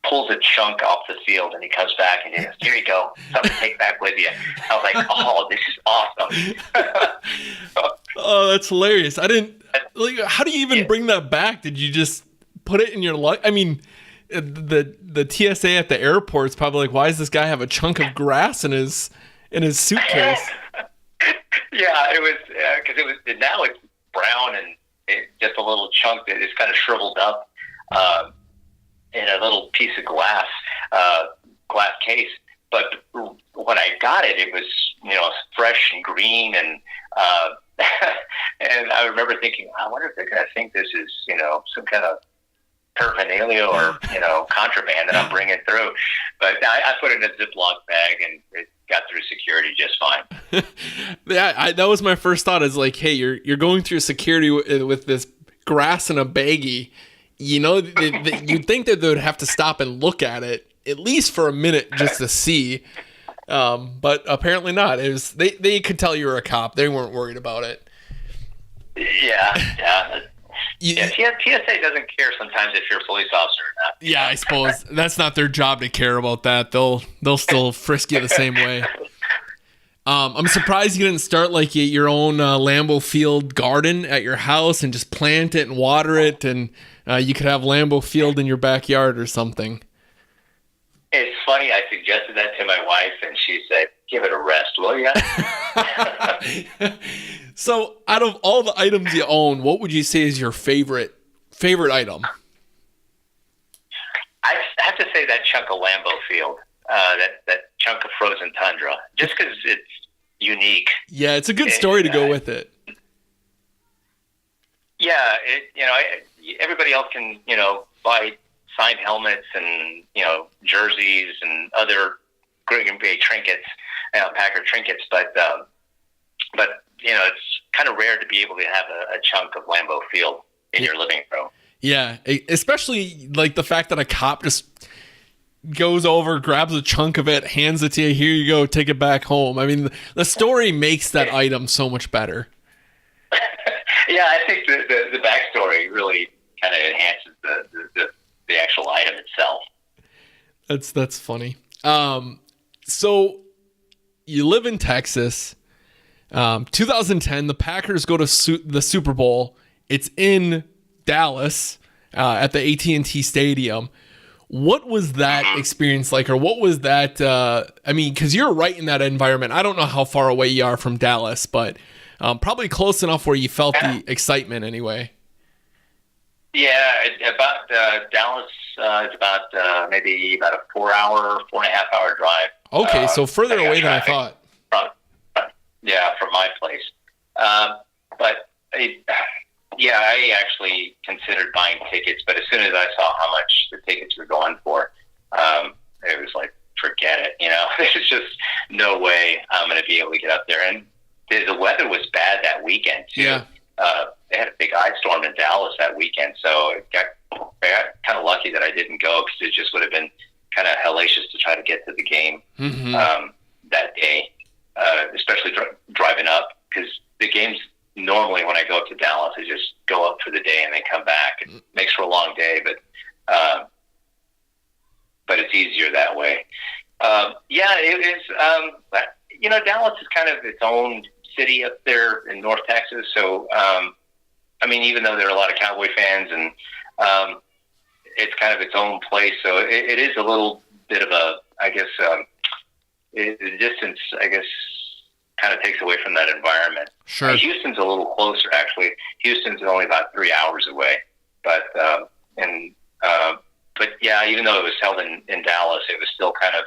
pulls a chunk off the field, and he comes back and he goes, "Here you go, something to take back with you." I was like, "Oh, this is awesome."
Oh, that's hilarious. I didn't like. How do you even bring that back? Did you just put it in your luggage? I mean, the TSA at the airport's probably like, "Why does this guy have a chunk of grass in his suitcase?"
Yeah, it was because now it's brown and just a little chunk that is kind of shriveled up in a little piece of glass case. But when I got it, it was fresh and green, and and I remember thinking, I wonder if they're going to think this is some kind of paraphernalia or contraband that I'm bringing through. But I put it in a Ziploc bag, and it got through security just fine.
Yeah, that was my first thought. Is like, hey, you're going through security with this grass in a baggie. You'd think that they would have to stop and look at it at least for a minute just to see. But apparently not. It was they could tell you were a cop. They weren't worried about it.
Yeah. TSA doesn't care sometimes if you're a police officer or not.
Yeah, I suppose that's not their job to care about that. They'll still frisk you the same way. I'm surprised you didn't start like your own Lambeau Field garden at your house and just plant it and water it, and you could have Lambeau Field in your backyard or something.
It's funny, I suggested that to my wife, and she said, "Give it a rest, will you?"
So, out of all the items you own, what would you say is your favorite item?
I have to say that chunk of Lambeau Field, that chunk of frozen tundra, just because it's unique.
Yeah, it's a good story to go with it.
Yeah, everybody else can buy signed helmets and jerseys and other Green Bay trinkets, Packer trinkets, but it's kind of rare to be able to have a chunk of Lambeau Field in your living room. Yeah,
especially like the fact that a cop just goes over, grabs a chunk of it, hands it to you. Here you go, take it back home. I mean, the story makes that item so much better.
Yeah, I think the backstory really kind of enhances the actual item itself.
That's funny. So you live in Texas. 2010, the Packers go to the Super Bowl. It's in Dallas at the AT&T Stadium. What was that experience like, or what was that? Because you're right in that environment. I don't know how far away you are from Dallas, but probably close enough where you felt the excitement anyway.
Yeah, about Dallas is about maybe about a 4.5 hour drive.
Okay, so further away than I thought.
From my place. I actually considered buying tickets, but as soon as I saw how much the tickets were going for, it was like, forget it. There's just no way I'm going to be able to get up there. And the weather was bad that weekend too.
Yeah.
They had a big ice storm in Dallas that weekend, so I got kind of lucky that I didn't go, because it just would have been kind of hellacious to try to get to the game that day, especially driving up, because the games normally when I go up to Dallas, I just go up for the day and then come back. It makes for a long day, but it's easier that way. It is. Dallas is kind of its own city up there in North Texas, so even though there are a lot of Cowboy fans, and it's kind of its own place, so it is a little bit of a, I guess, the distance, I guess, kind of takes away from that environment.
Sure.
Houston's a little closer, actually. Houston's only about 3 hours away, but even though it was held in Dallas, it was still kind of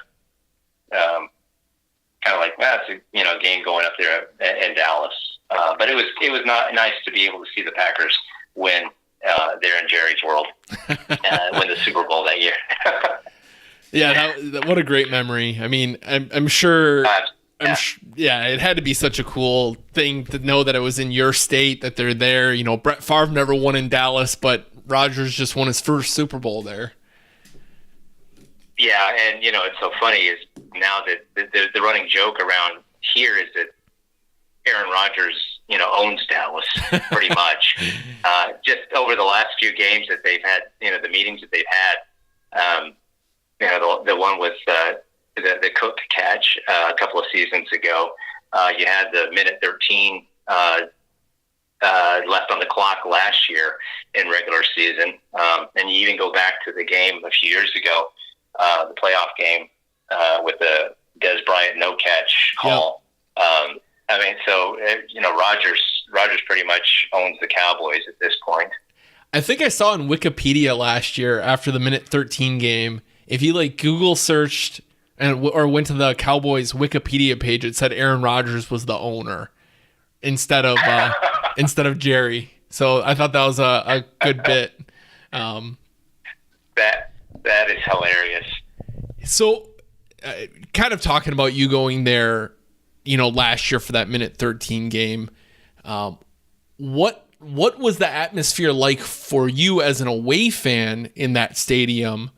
like, it's a game going up there in Dallas. But it was not nice to be able to see the Packers win there in Jerry's world, win the Super Bowl that year.
Yeah, what a great memory. I mean, I'm sure. It had to be such a cool thing to know that it was in your state, that they're there. Brett Favre never won in Dallas, but Rodgers just won his first Super Bowl there.
Yeah, and it's so funny is now that the running joke around here is that Aaron Rodgers, owns Dallas pretty much. Just over the last few games that they've had, the meetings that they've had, the one with the Cook catch a couple of seasons ago. You had the minute 13 left on the clock last year in regular season. And you even go back to the game a few years ago, the playoff game with the Des Bryant no catch call. Yep. Rodgers pretty much owns the Cowboys at this point.
I think I saw in Wikipedia last year after the minute 13 game, if you Google searched or went to the Cowboys Wikipedia page, it said Aaron Rodgers was the owner instead of Jerry. So I thought that was a good bit.
That is hilarious.
So, kind of talking about you going there, last year for that minute 13 game. What was the atmosphere like for you as an away fan in that stadium?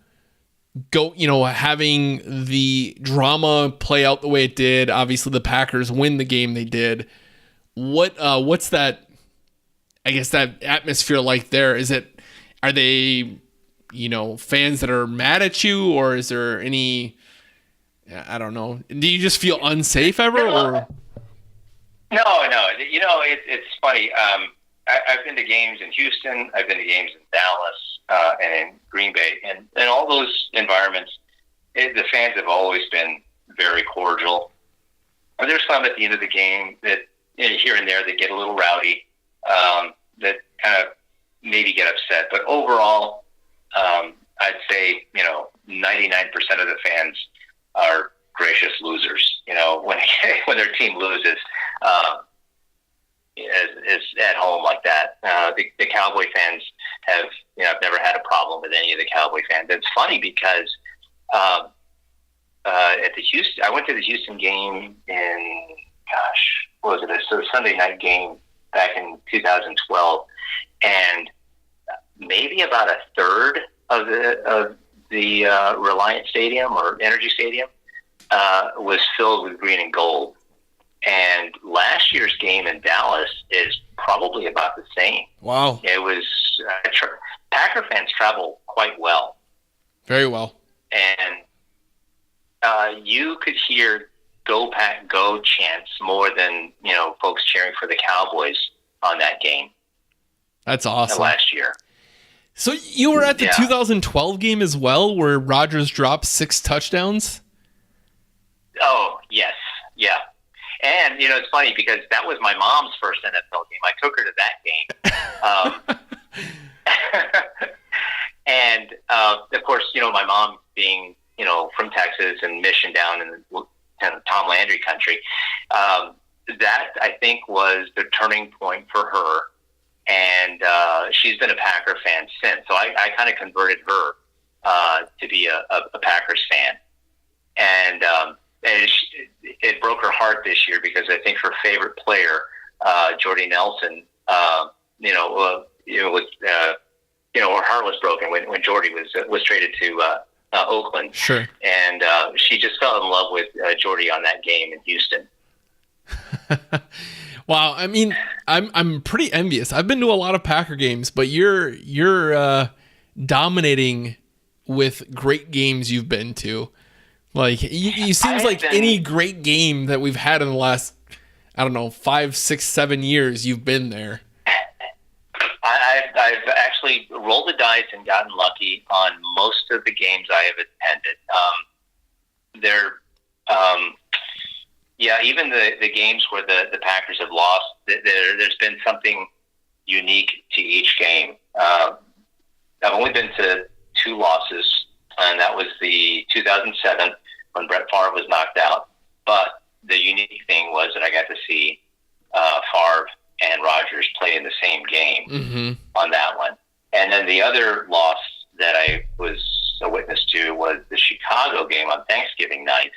Having the drama play out the way it did. Obviously, the Packers win the game they did. What's that? I guess that atmosphere like there. Are they, fans that are mad at you, or is there any? I don't know. Do you just feel unsafe ever? Or?
No. It's funny. I've been to games in Houston. I've been to games in Dallas and in Green Bay, and in all those environments, the fans have always been very cordial. And there's some at the end of the game that here and there they get a little rowdy, that kind of maybe get upset. But overall, I'd say 99% of the fans are gracious losers. When their team loses. Is at home like that. The Cowboy fans have, I've never had a problem with any of the Cowboy fans. It's funny because I went to the Houston game in, what was it? So a Sunday night game back in 2012, and maybe about a third of the Reliant Stadium or Energy Stadium was filled with green and gold. And last year's game in Dallas is probably about the same.
Wow.
It was Packer fans travel quite well.
Very well.
And you could hear "Go Pack Go" chants more than folks cheering for the Cowboys on that game.
That's awesome.
Last year.
So you were at the 2012 game as well, where Rodgers dropped 6 touchdowns?
Oh, yes. Yeah. And, it's funny because that was my mom's first NFL game. I took her to that game. And, of course, my mom being, from Texas and Mission down in kind of Tom Landry country, that, I think, was the turning point for her. And she's been a Packer fan since. So I kind of converted her to be a Packers fan. And it broke her heart this year because I think her favorite player, Jordy Nelson, her heart was broken when Jordy was traded to Oakland.
Sure.
And she just fell in love with Jordy on that game in Houston.
Wow. I mean, I'm pretty envious. I've been to a lot of Packer games, but you're dominating with great games you've been to. You seems like any great game that we've had in the last, 5, 6, 7 years, you've been there.
I've actually rolled the dice and gotten lucky on most of the games I have attended. Even the games where the Packers have lost, there's been something unique to each game. I've only been to 2 losses, and that was the 2007 when Brett Favre was knocked out. But the unique thing was that I got to see Favre and Rodgers play in the same game on that one. And then the other loss that I was a witness to was the Chicago game on Thanksgiving night.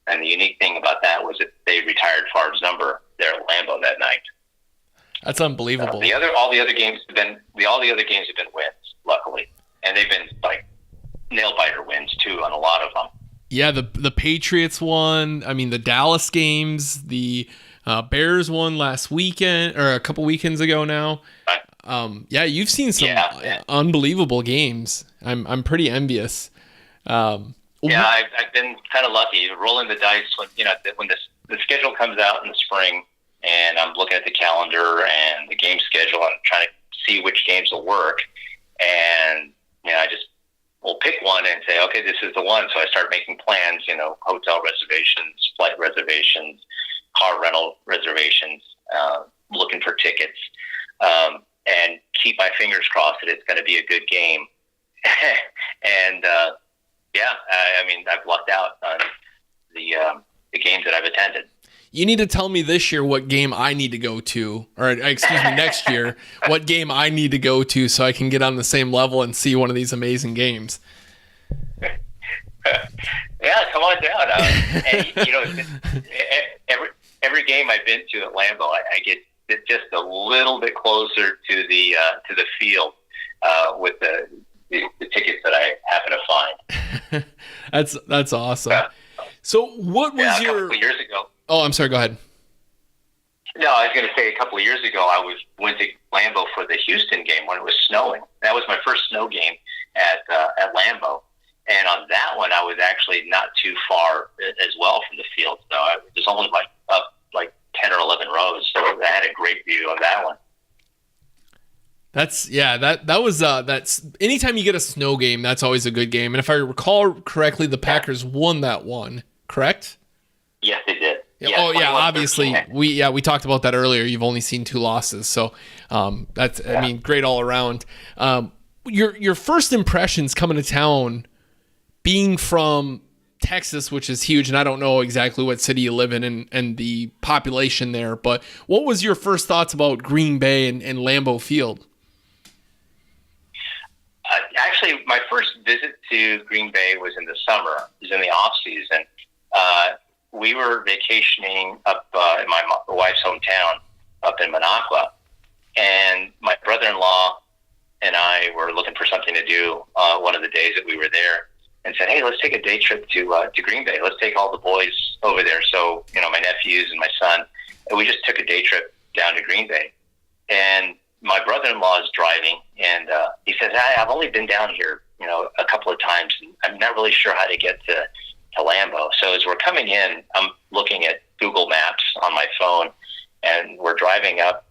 And the unique thing about that was that they retired Favre's number there at Lambeau that night.
That's unbelievable.
All the other games have been wins, luckily, and they've been nail biter wins too on a lot of them. Yeah,
the Patriots won. I mean, the Dallas games, the Bears won last weekend or a couple weekends ago now. You've seen some unbelievable games. I'm pretty envious.
Yeah, I've been kind of lucky rolling the dice when the schedule comes out in the spring, and I'm looking at the calendar and the game schedule and trying to see which games will work, and I just will pick one and say, okay, this is the one. So I start making plans, hotel reservations, flight reservations, car rental reservations, looking for tickets, and keep my fingers crossed that it's going to be a good game. And I've lucked out on the games that I've attended.
You need to tell me this year what game I need to go to, or excuse me, next year, what game I need to go to so I can get on the same level and see one of these amazing games.
Yeah, come on down. Every game I've been to at Lambeau, I get just a little bit closer to the field with the tickets that I happen to
find. That's awesome. So what was your...
A couple of years ago.
Oh, I'm sorry. Go ahead.
No, I was going to say a couple of years ago, I went to Lambeau for the Houston game when it was snowing. That was my first snow game at Lambeau. And on that one, I was actually not too far as well from the field. So I was only up 10 or 11 rows. So I had a great view of that one.
That's anytime you get a snow game, that's always a good game. And if I recall correctly, the Packers won that one, correct?
Yes, they did.
Yeah, obviously we talked about that earlier. You've only seen 2 losses. So that's great all around. Your first impressions coming to town, being from Texas, which is huge, and I don't know exactly what city you live in and the population there, but what was your first thoughts about Green Bay and Lambeau Field?
Actually, my first visit to Green Bay was in the summer. It was in the off season. We were vacationing up in my wife's hometown up in Minocqua, and my brother-in-law and I were looking for something to do one of the days that we were there, and said, hey, let's take a day trip to Green Bay. Let's take all the boys over there. So, my nephews and my son, and we just took a day trip down to Green Bay. And my brother-in-law is driving, and he says, I've only been down here, a couple of times, and I'm not really sure how to get to Lambeau. So as we're coming in, I'm looking at Google Maps on my phone, and we're driving up,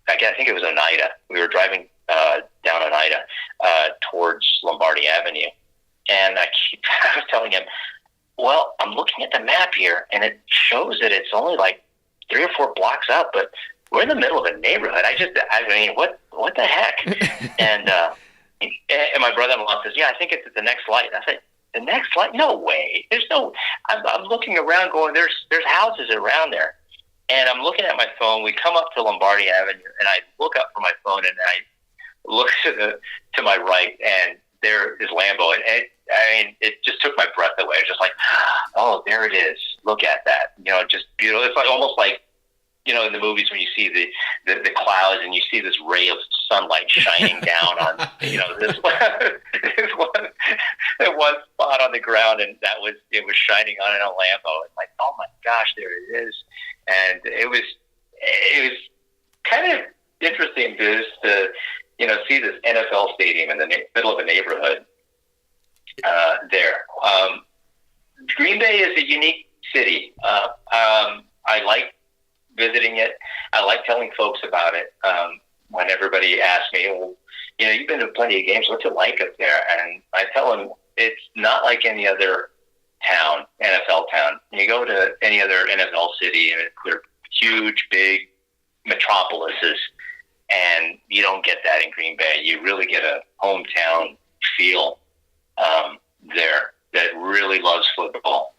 I think it was Oneida. We were driving down Oneida towards Lombardi Avenue. And I was telling him, well, I'm looking at the map here, and it shows that it's only 3 or 4 blocks up, but we're in the middle of a neighborhood. What the heck? And my brother-in-law says, yeah, I think it's at the next light. I said, the next light? No way. I'm looking around going, there's houses around there. And I'm looking at my phone. We come up to Lombardi Avenue, and I look up from my phone, and I look to my right, and there is Lambeau. And it just took my breath away. It's just oh, there it is. Look at that. Just beautiful. It's almost like, in the movies when you see the clouds and you see this ray of sunlight shining down on, this one spot on the ground, and it was shining on it on Lambeau. It's oh my gosh, there it is. And it was kind of interesting to see this NFL stadium in the middle of a neighborhood there. Green Bay is a unique city. I like visiting it. I like telling folks about it. When everybody asks me, well, you've been to plenty of games, what's it like up there? And I tell them it's not like any other town, NFL town. You go to any other NFL city, and they're huge, big metropolises, and you don't get that in Green Bay. You really get a hometown feel there that really loves football.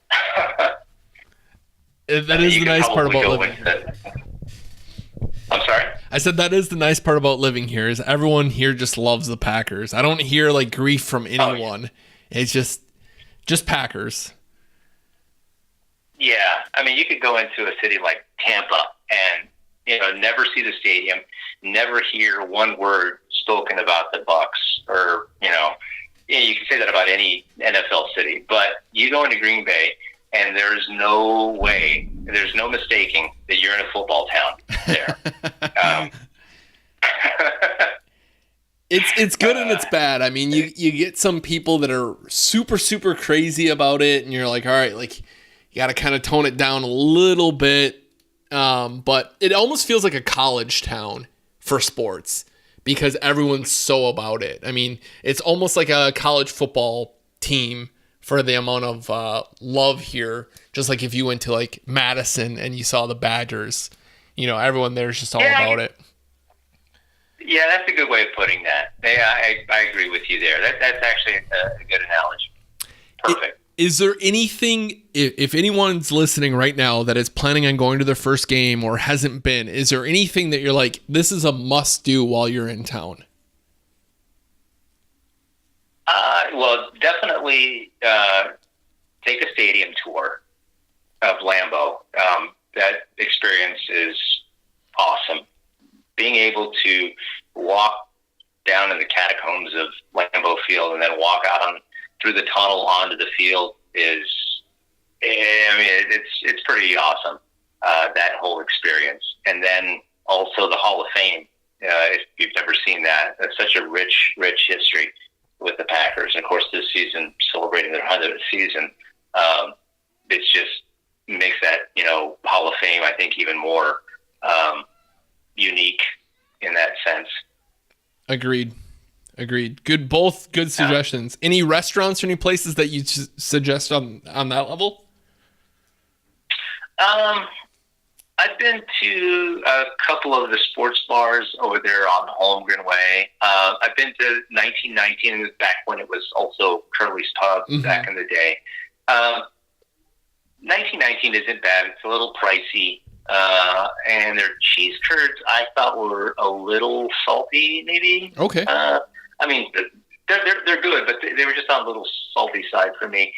That is the nice part about living here.
I'm sorry?
I said that is the nice part about living here is everyone here just loves the Packers. I don't hear grief from anyone. Oh, yeah. It's just Packers.
Yeah. You could go into a city like Tampa and, never see the stadium, never hear one word spoken about the Bucks or, you can say that about any NFL city, but you go into Green Bay, and there's no mistaking that you're in a football town there.
It's good and it's bad. I mean, you get some people that are super, super crazy about it, and you're like, all right, like, you got to kind of tone it down a little bit. But it almost feels like a college town for sports because everyone's so about it. I mean, it's almost like a college football team for the amount of love here. Just like if you went to like Madison and you saw the Badgers, everyone there's just all about it.
Yeah, that's a good way of putting that. I agree with you there. That's actually a good analogy. Perfect.
Is there anything, if anyone's listening right now that is planning on going to their first game or hasn't been, is there anything that you're like, this is a must do while you're in town?
Well, definitely take a stadium tour of Lambeau. That experience is awesome. Being able to walk down in the catacombs of Lambeau Field and then walk out through the tunnel onto the field is, it's pretty awesome, that whole experience. And then also the Hall of Fame, if you've never seen that, that's such a rich history with the Packers. And of course, this season, celebrating their 100th season, it's just makes that, Hall of Fame, I think, even more unique in that sense. Agreed.
Both good suggestions. Any restaurants or any places that you suggest on that level?
I've been to a couple of the sports bars over there on Holmgren Way. I've been to 1919, back when it was also Curly's Pub back in the day. 1919 isn't bad. It's a little pricey. And their cheese curds I thought were a little salty, maybe.
Okay.
I mean, they're good, but they were just on a little salty side for me.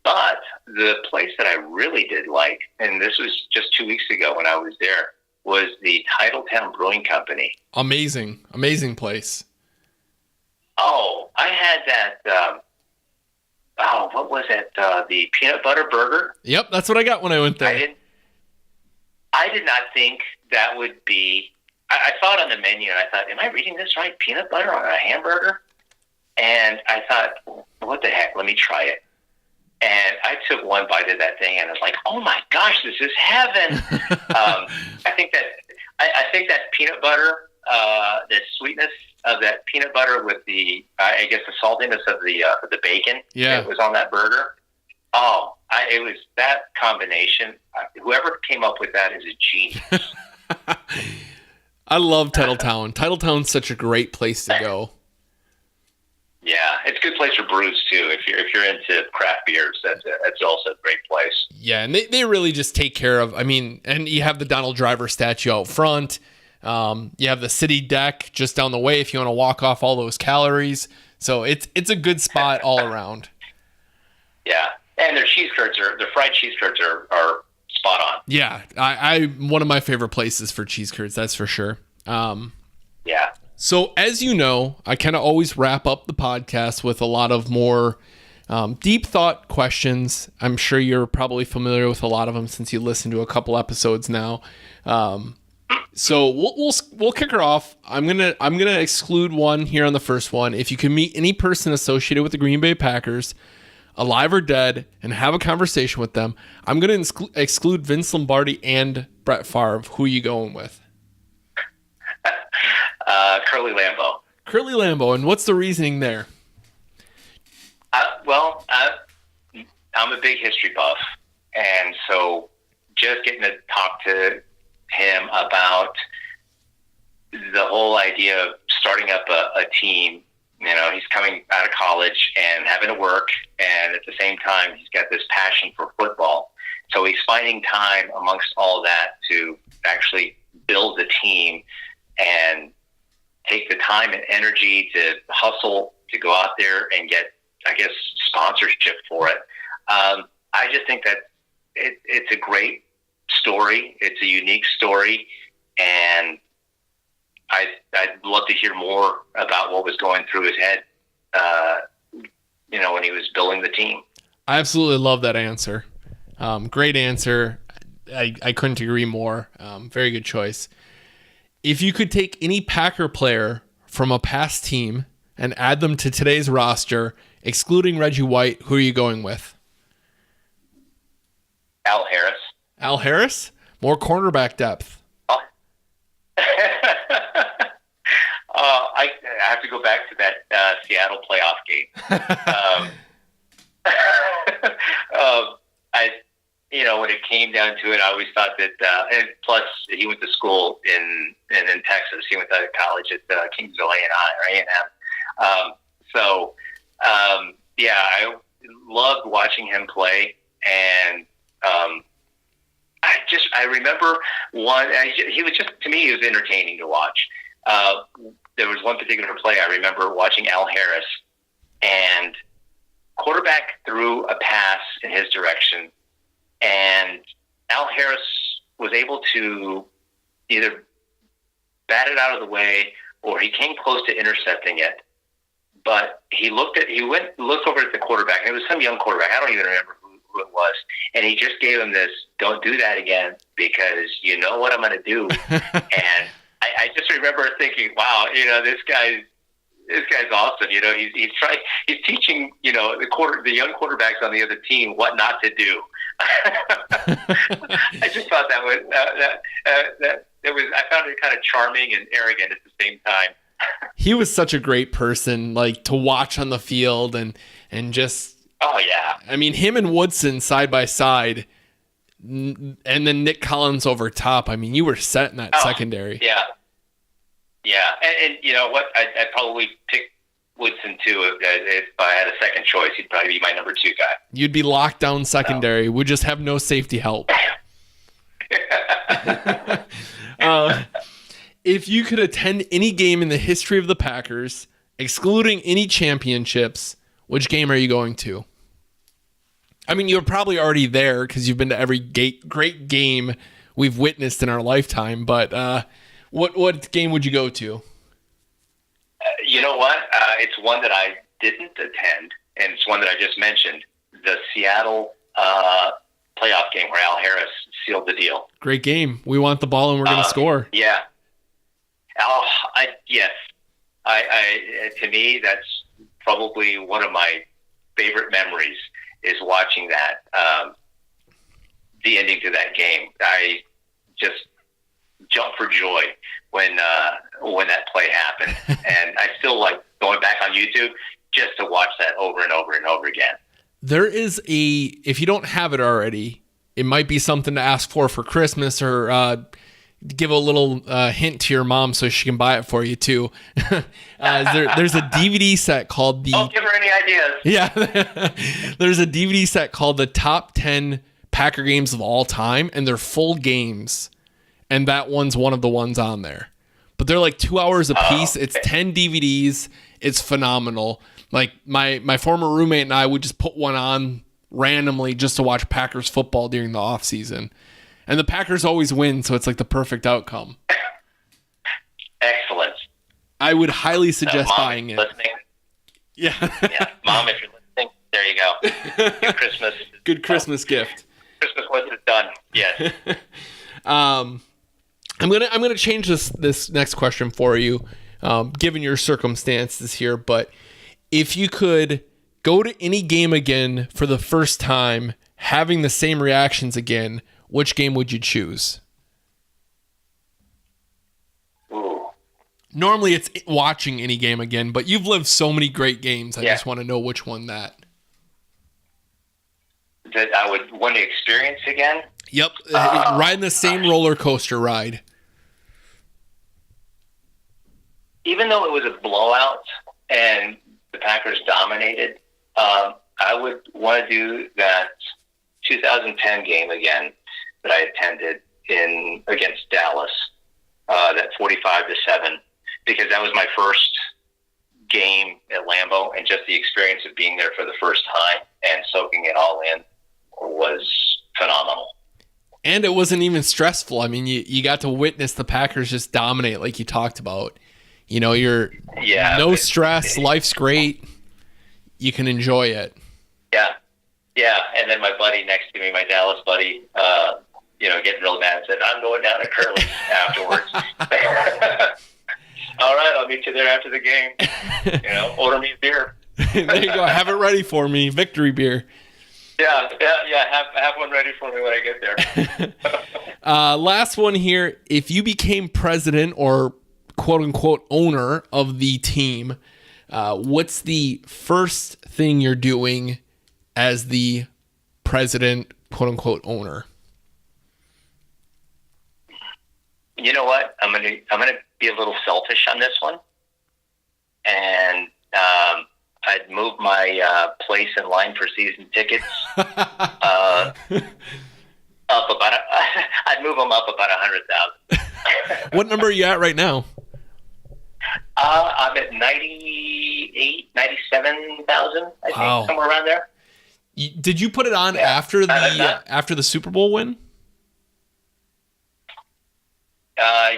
But the place that I really did like, and this was just 2 weeks ago when I was there, was the Titletown Brewing Company.
Amazing place.
Oh, I had that. What was it? The peanut butter burger.
Yep, that's what I got when I went there.
I did not think that would be. I saw it on the menu, and I thought, "Am I reading this right? Peanut butter on a hamburger?" And I thought, "What the heck? Let me try it." And I took one bite of that thing, and I was like, "Oh my gosh, this is heaven!" I think that peanut butter, the sweetness of that peanut butter with the, I guess, the saltiness of the bacon that was on that burger. Oh, it was that combination. Whoever came up with that is a genius.
I love Titletown. Titletown's such a great place to go.
Yeah, it's a good place for brews too. If you're into craft beers, that's also a great place.
Yeah, and they really just take care of. I mean, and you have the Donald Driver statue out front. You have the city deck just down the way if you want to walk off all those calories. So it's a good spot all around.
Yeah, and their fried cheese curds are spot on.
Yeah, I one of my favorite places for cheese curds, that's for sure.
Yeah.
So as you know, I kind of always wrap up the podcast with a lot of more deep thought questions. I'm sure you're probably familiar with a lot of them since you listened to a couple episodes now. So we'll kick her off. I'm gonna exclude one here on the first one. If you could meet any person associated with the Green Bay Packers, alive or dead, and have a conversation with them, I'm going to exclude Vince Lombardi and Brett Favre. Who are you going with?
Curly Lambeau.
Curly Lambeau, and what's the reasoning there?
Well, I'm a big history buff, and so just getting to talk to him about the whole idea of starting up a team. He's coming out of college and having to work, and at the same time, he's got this passion for football. So he's finding time amongst all that to actually build the team and take the time and energy to hustle, to go out there and get, I guess, sponsorship for it. I just think that it's a great story. It's a unique story, and I'd love to hear more about what was going through his head, when he was building the team.
I absolutely love that answer. Great answer. I couldn't agree more. Very good choice. If you could take any Packer player from a past team and add them to today's roster, excluding Reggie White, who are you going with?
Al Harris.
Al Harris? More cornerback depth.
I have to go back to that Seattle playoff game. When it came down to it, I always thought that, and plus he went to school in Texas. He went to college at Kingsville A&M. I loved watching him play, and I remember he was just, to me, he was entertaining to watch. There was one particular play I remember watching Al Harris, and quarterback threw a pass in his direction, and Al Harris was able to either bat it out of the way or he came close to intercepting it. But he looked over at the quarterback, and it was some young quarterback. I don't even remember who it was. And he just gave him this, "Don't do that again, because you know what I'm going to do." And I just remember thinking, wow, this guy's awesome. He's teaching, the young quarterbacks on the other team what not to do. I just thought I found it kind of charming and arrogant at the same time.
He was such a great person, like, to watch on the field and just.
Oh yeah. I
mean, him and Woodson side by side, and then Nick Collins over top. I mean, you were set in that secondary.
Yeah. Yeah, and you know what? I'd probably pick Woodson too if I had a second choice. He'd probably be my number 2 guy.
You'd be locked down secondary. We'd just have no safety help. If you could attend any game in the history of the Packers, excluding any championships, which game are you going to? I mean, you're probably already there because you've been to every great game we've witnessed in our lifetime, but what game would you go to?
You know what? It's one that I didn't attend, and it's one that I just mentioned, the Seattle playoff game where Al Harris sealed the deal.
Great game. We want the ball and we're going to score.
Yeah. Yes. To me, that's probably one of my favorite memories is watching that, the ending to that game. I just jumped for joy when that play happened. And I still like going back on YouTube just to watch that over and over and over again.
There is if you don't have it already, it might be something to ask for Christmas, or give a little hint to your mom so she can buy it for you too. There's a DVD set called the...
Don't give her any ideas.
Yeah. There's a DVD set called the Top 10 Packer Games of All Time, and they're full games. And that one's one of the ones on there. But they're like 2 hours a piece. It's 10 DVDs. It's phenomenal. Like my former roommate and I would just put one on randomly just to watch Packers football during the off season. And the Packers always win, so it's like the perfect outcome.
Excellent.
I would highly suggest buying it.
Listening?
Yeah.
Yeah. Mom, if you're listening, there you go. Good Christmas.
Good Christmas gift.
Christmas was done. Yes.
I'm gonna change this next question for you, given your circumstances here. But if you could go to any game again for the first time, having the same reactions again, which game would you choose?
Ooh.
Normally it's watching any game again, but you've lived so many great games. I just want to know which one that
I would want to experience again.
Yep. Riding the same roller coaster ride.
Even though it was a blowout and the Packers dominated, I would want to do that 2010 game again that I attended against Dallas, that 45-7, because that was my first game at Lambeau, and just the experience of being there for the first time and soaking it all in was phenomenal.
And it wasn't even stressful. I mean, you got to witness the Packers just dominate, like you talked about. You know, no stress. Life's great. You can enjoy it.
Yeah. And then my buddy next to me, my Dallas buddy, getting real mad, said, "I'm going down to Curly afterwards." All right, I'll meet you there after the game. Order me a beer.
There you go. Have it ready for me. Victory beer.
Yeah. Have one ready for me when I get there.
Last one here. If you became president or quote unquote owner of the team, what's the first thing you're doing as the president, quote unquote owner?
You know what? I'm gonna be a little selfish on this one, and I'd move my place in line for season tickets up about. I'd move them up about 100,000.
What number are you at right now?
I'm at 97,000. I think somewhere around there.
Did you put it on after the Super Bowl win?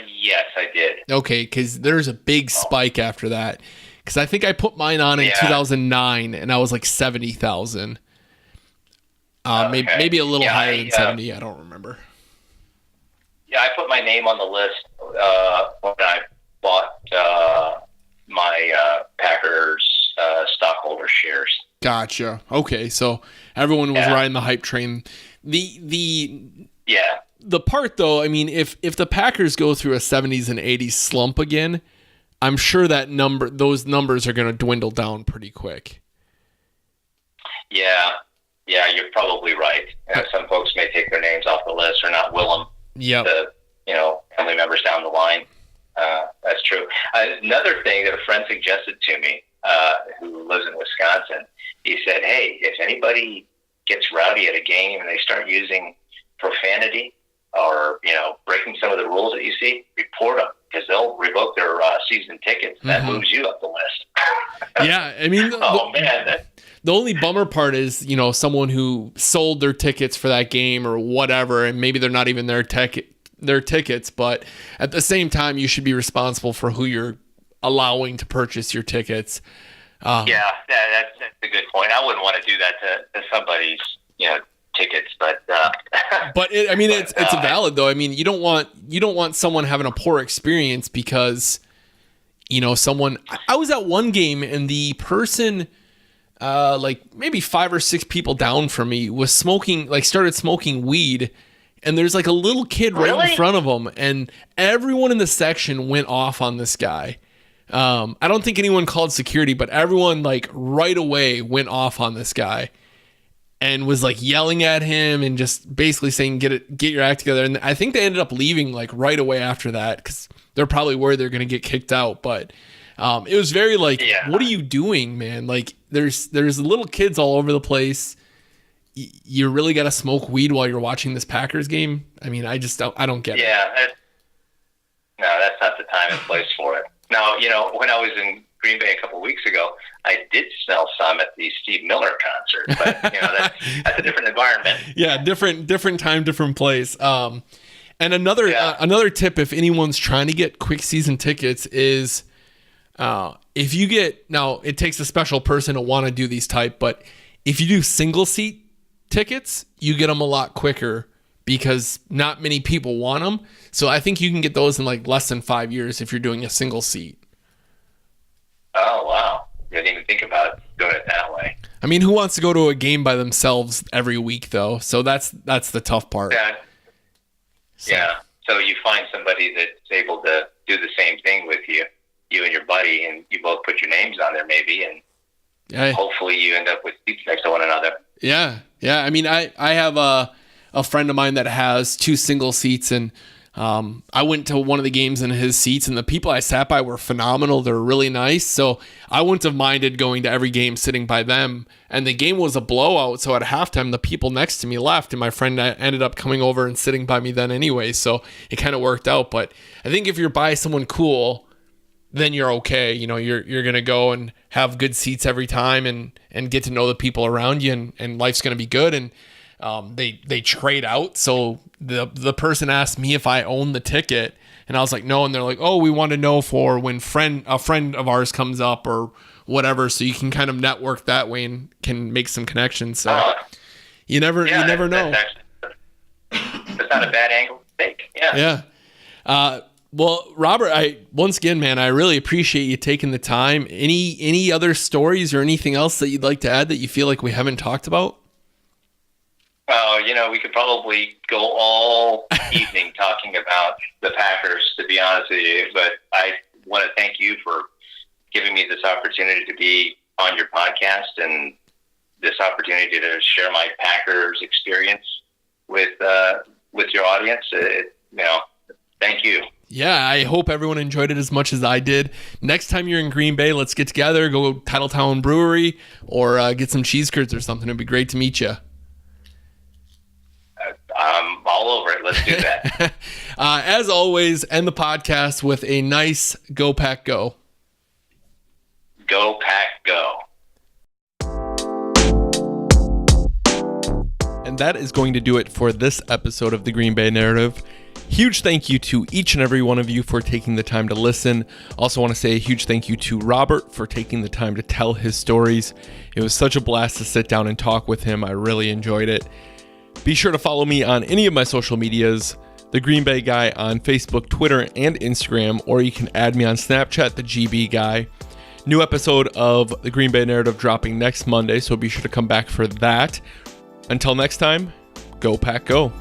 Yes, I did.
Okay, because there's a big spike after that. Because I think I put mine on in 2009, and I was like 70,000. Maybe a little higher than 70. I don't remember.
Yeah, I put my name on the list when I bought my Packers stockholder shares.
Gotcha. Okay, so everyone was riding the hype train. The part, though, I mean, if the Packers go through a 70s and 80s slump again, I'm sure those numbers are going to dwindle down pretty quick.
Yeah, you're probably right. Some folks may take their names off the list or not will them to, family members down the line. That's true. Another thing that a friend suggested to me, who lives in Wisconsin, he said, hey, if anybody gets rowdy at a game and they start using profanity or, breaking some of the rules that you see, report them because they'll revoke their season tickets. And that moves you up the list.
Yeah, I mean, the only bummer part is, someone who sold their tickets for that game or whatever, and maybe they're not even their tickets, but at the same time, you should be responsible for who you're allowing to purchase your tickets.
That's a good point. I wouldn't want to do that to somebody's, tickets, but
it's valid though. I mean, you don't want someone having a poor experience because I was at one game and the person like maybe 5 or 6 people down from me was started smoking weed, and there's like a little kid right in front of him, and everyone in the section went off on this guy. I don't think anyone called security, but everyone like right away went off on this guy and was like yelling at him and just basically saying, get your act together. And I think they ended up leaving like right away after that because they're probably worried they're going to get kicked out. But it was very like, what are you doing, man? Like there's little kids all over the place. You really got to smoke weed while you're watching this Packers game? I mean, I don't get it.
No, that's not the time and place for it. Now, when I was in Green Bay a couple of weeks ago, I did smell some at the Steve Miller concert, but that's a different environment.
Yeah, different time, different place. And another tip, if anyone's trying to get quick season tickets, is if you it takes a special person to want to do these type, but if you do single seat tickets, you get them a lot quicker because not many people want them. So I think you can get those in like less than 5 years if you're doing a single seat.
Oh, wow. I didn't even think about doing it that way.
I mean, who wants to go to a game by themselves every week, though? So that's the tough part.
Yeah. So you find somebody that's able to do the same thing with you and your buddy, and you both put your names on there maybe, and hopefully you end up with seats next to one another.
Yeah. I mean, I have a friend of mine that has 2 single seats, and I went to one of the games in his seats, and the people I sat by were phenomenal. They're really nice. So I wouldn't have minded going to every game sitting by them. And the game was a blowout. So at halftime, the people next to me left, and my friend ended up coming over and sitting by me then anyway. So it kind of worked out. But I think if you're by someone cool, then you're okay. You're going to go and have good seats every time and get to know the people around you, and life's going to be good. And they trade out. So the person asked me if I own the ticket, and I was like, no. And they're like, oh, we want to know for when a friend of ours comes up or whatever. So you can kind of network that way and can make some connections. So you never know.
That's not a bad angle to take. Yeah.
Well, Robert, once again, man, I really appreciate you taking the time. Any other stories or anything else that you'd like to add that you feel like we haven't talked about?
We could probably go all evening talking about the Packers, to be honest with you. But I want to thank you for giving me this opportunity to be on your podcast and this opportunity to share my Packers experience with your audience. Thank you.
Yeah, I hope everyone enjoyed it as much as I did. Next time you're in Green Bay, let's get together, go Titletown Brewery, or get some cheese curds or something. It'd be great to meet you.
I'm all over it. Let's do that.
As always, end the podcast with a nice Go Pack Go.
Go Pack Go.
And that is going to do it for this episode of the Green Bay Narrative. Huge thank you to each and every one of you for taking the time to listen. Also want to say a huge thank you to Robert for taking the time to tell his stories. It was such a blast to sit down and talk with him. I really enjoyed it. Be sure to follow me on any of my social medias, The Green Bay Guy on Facebook, Twitter, and Instagram, or you can add me on Snapchat, The GB Guy. New episode of the Green Bay Narrative dropping next Monday, so be sure to come back for that. Until next time, Go Pack Go.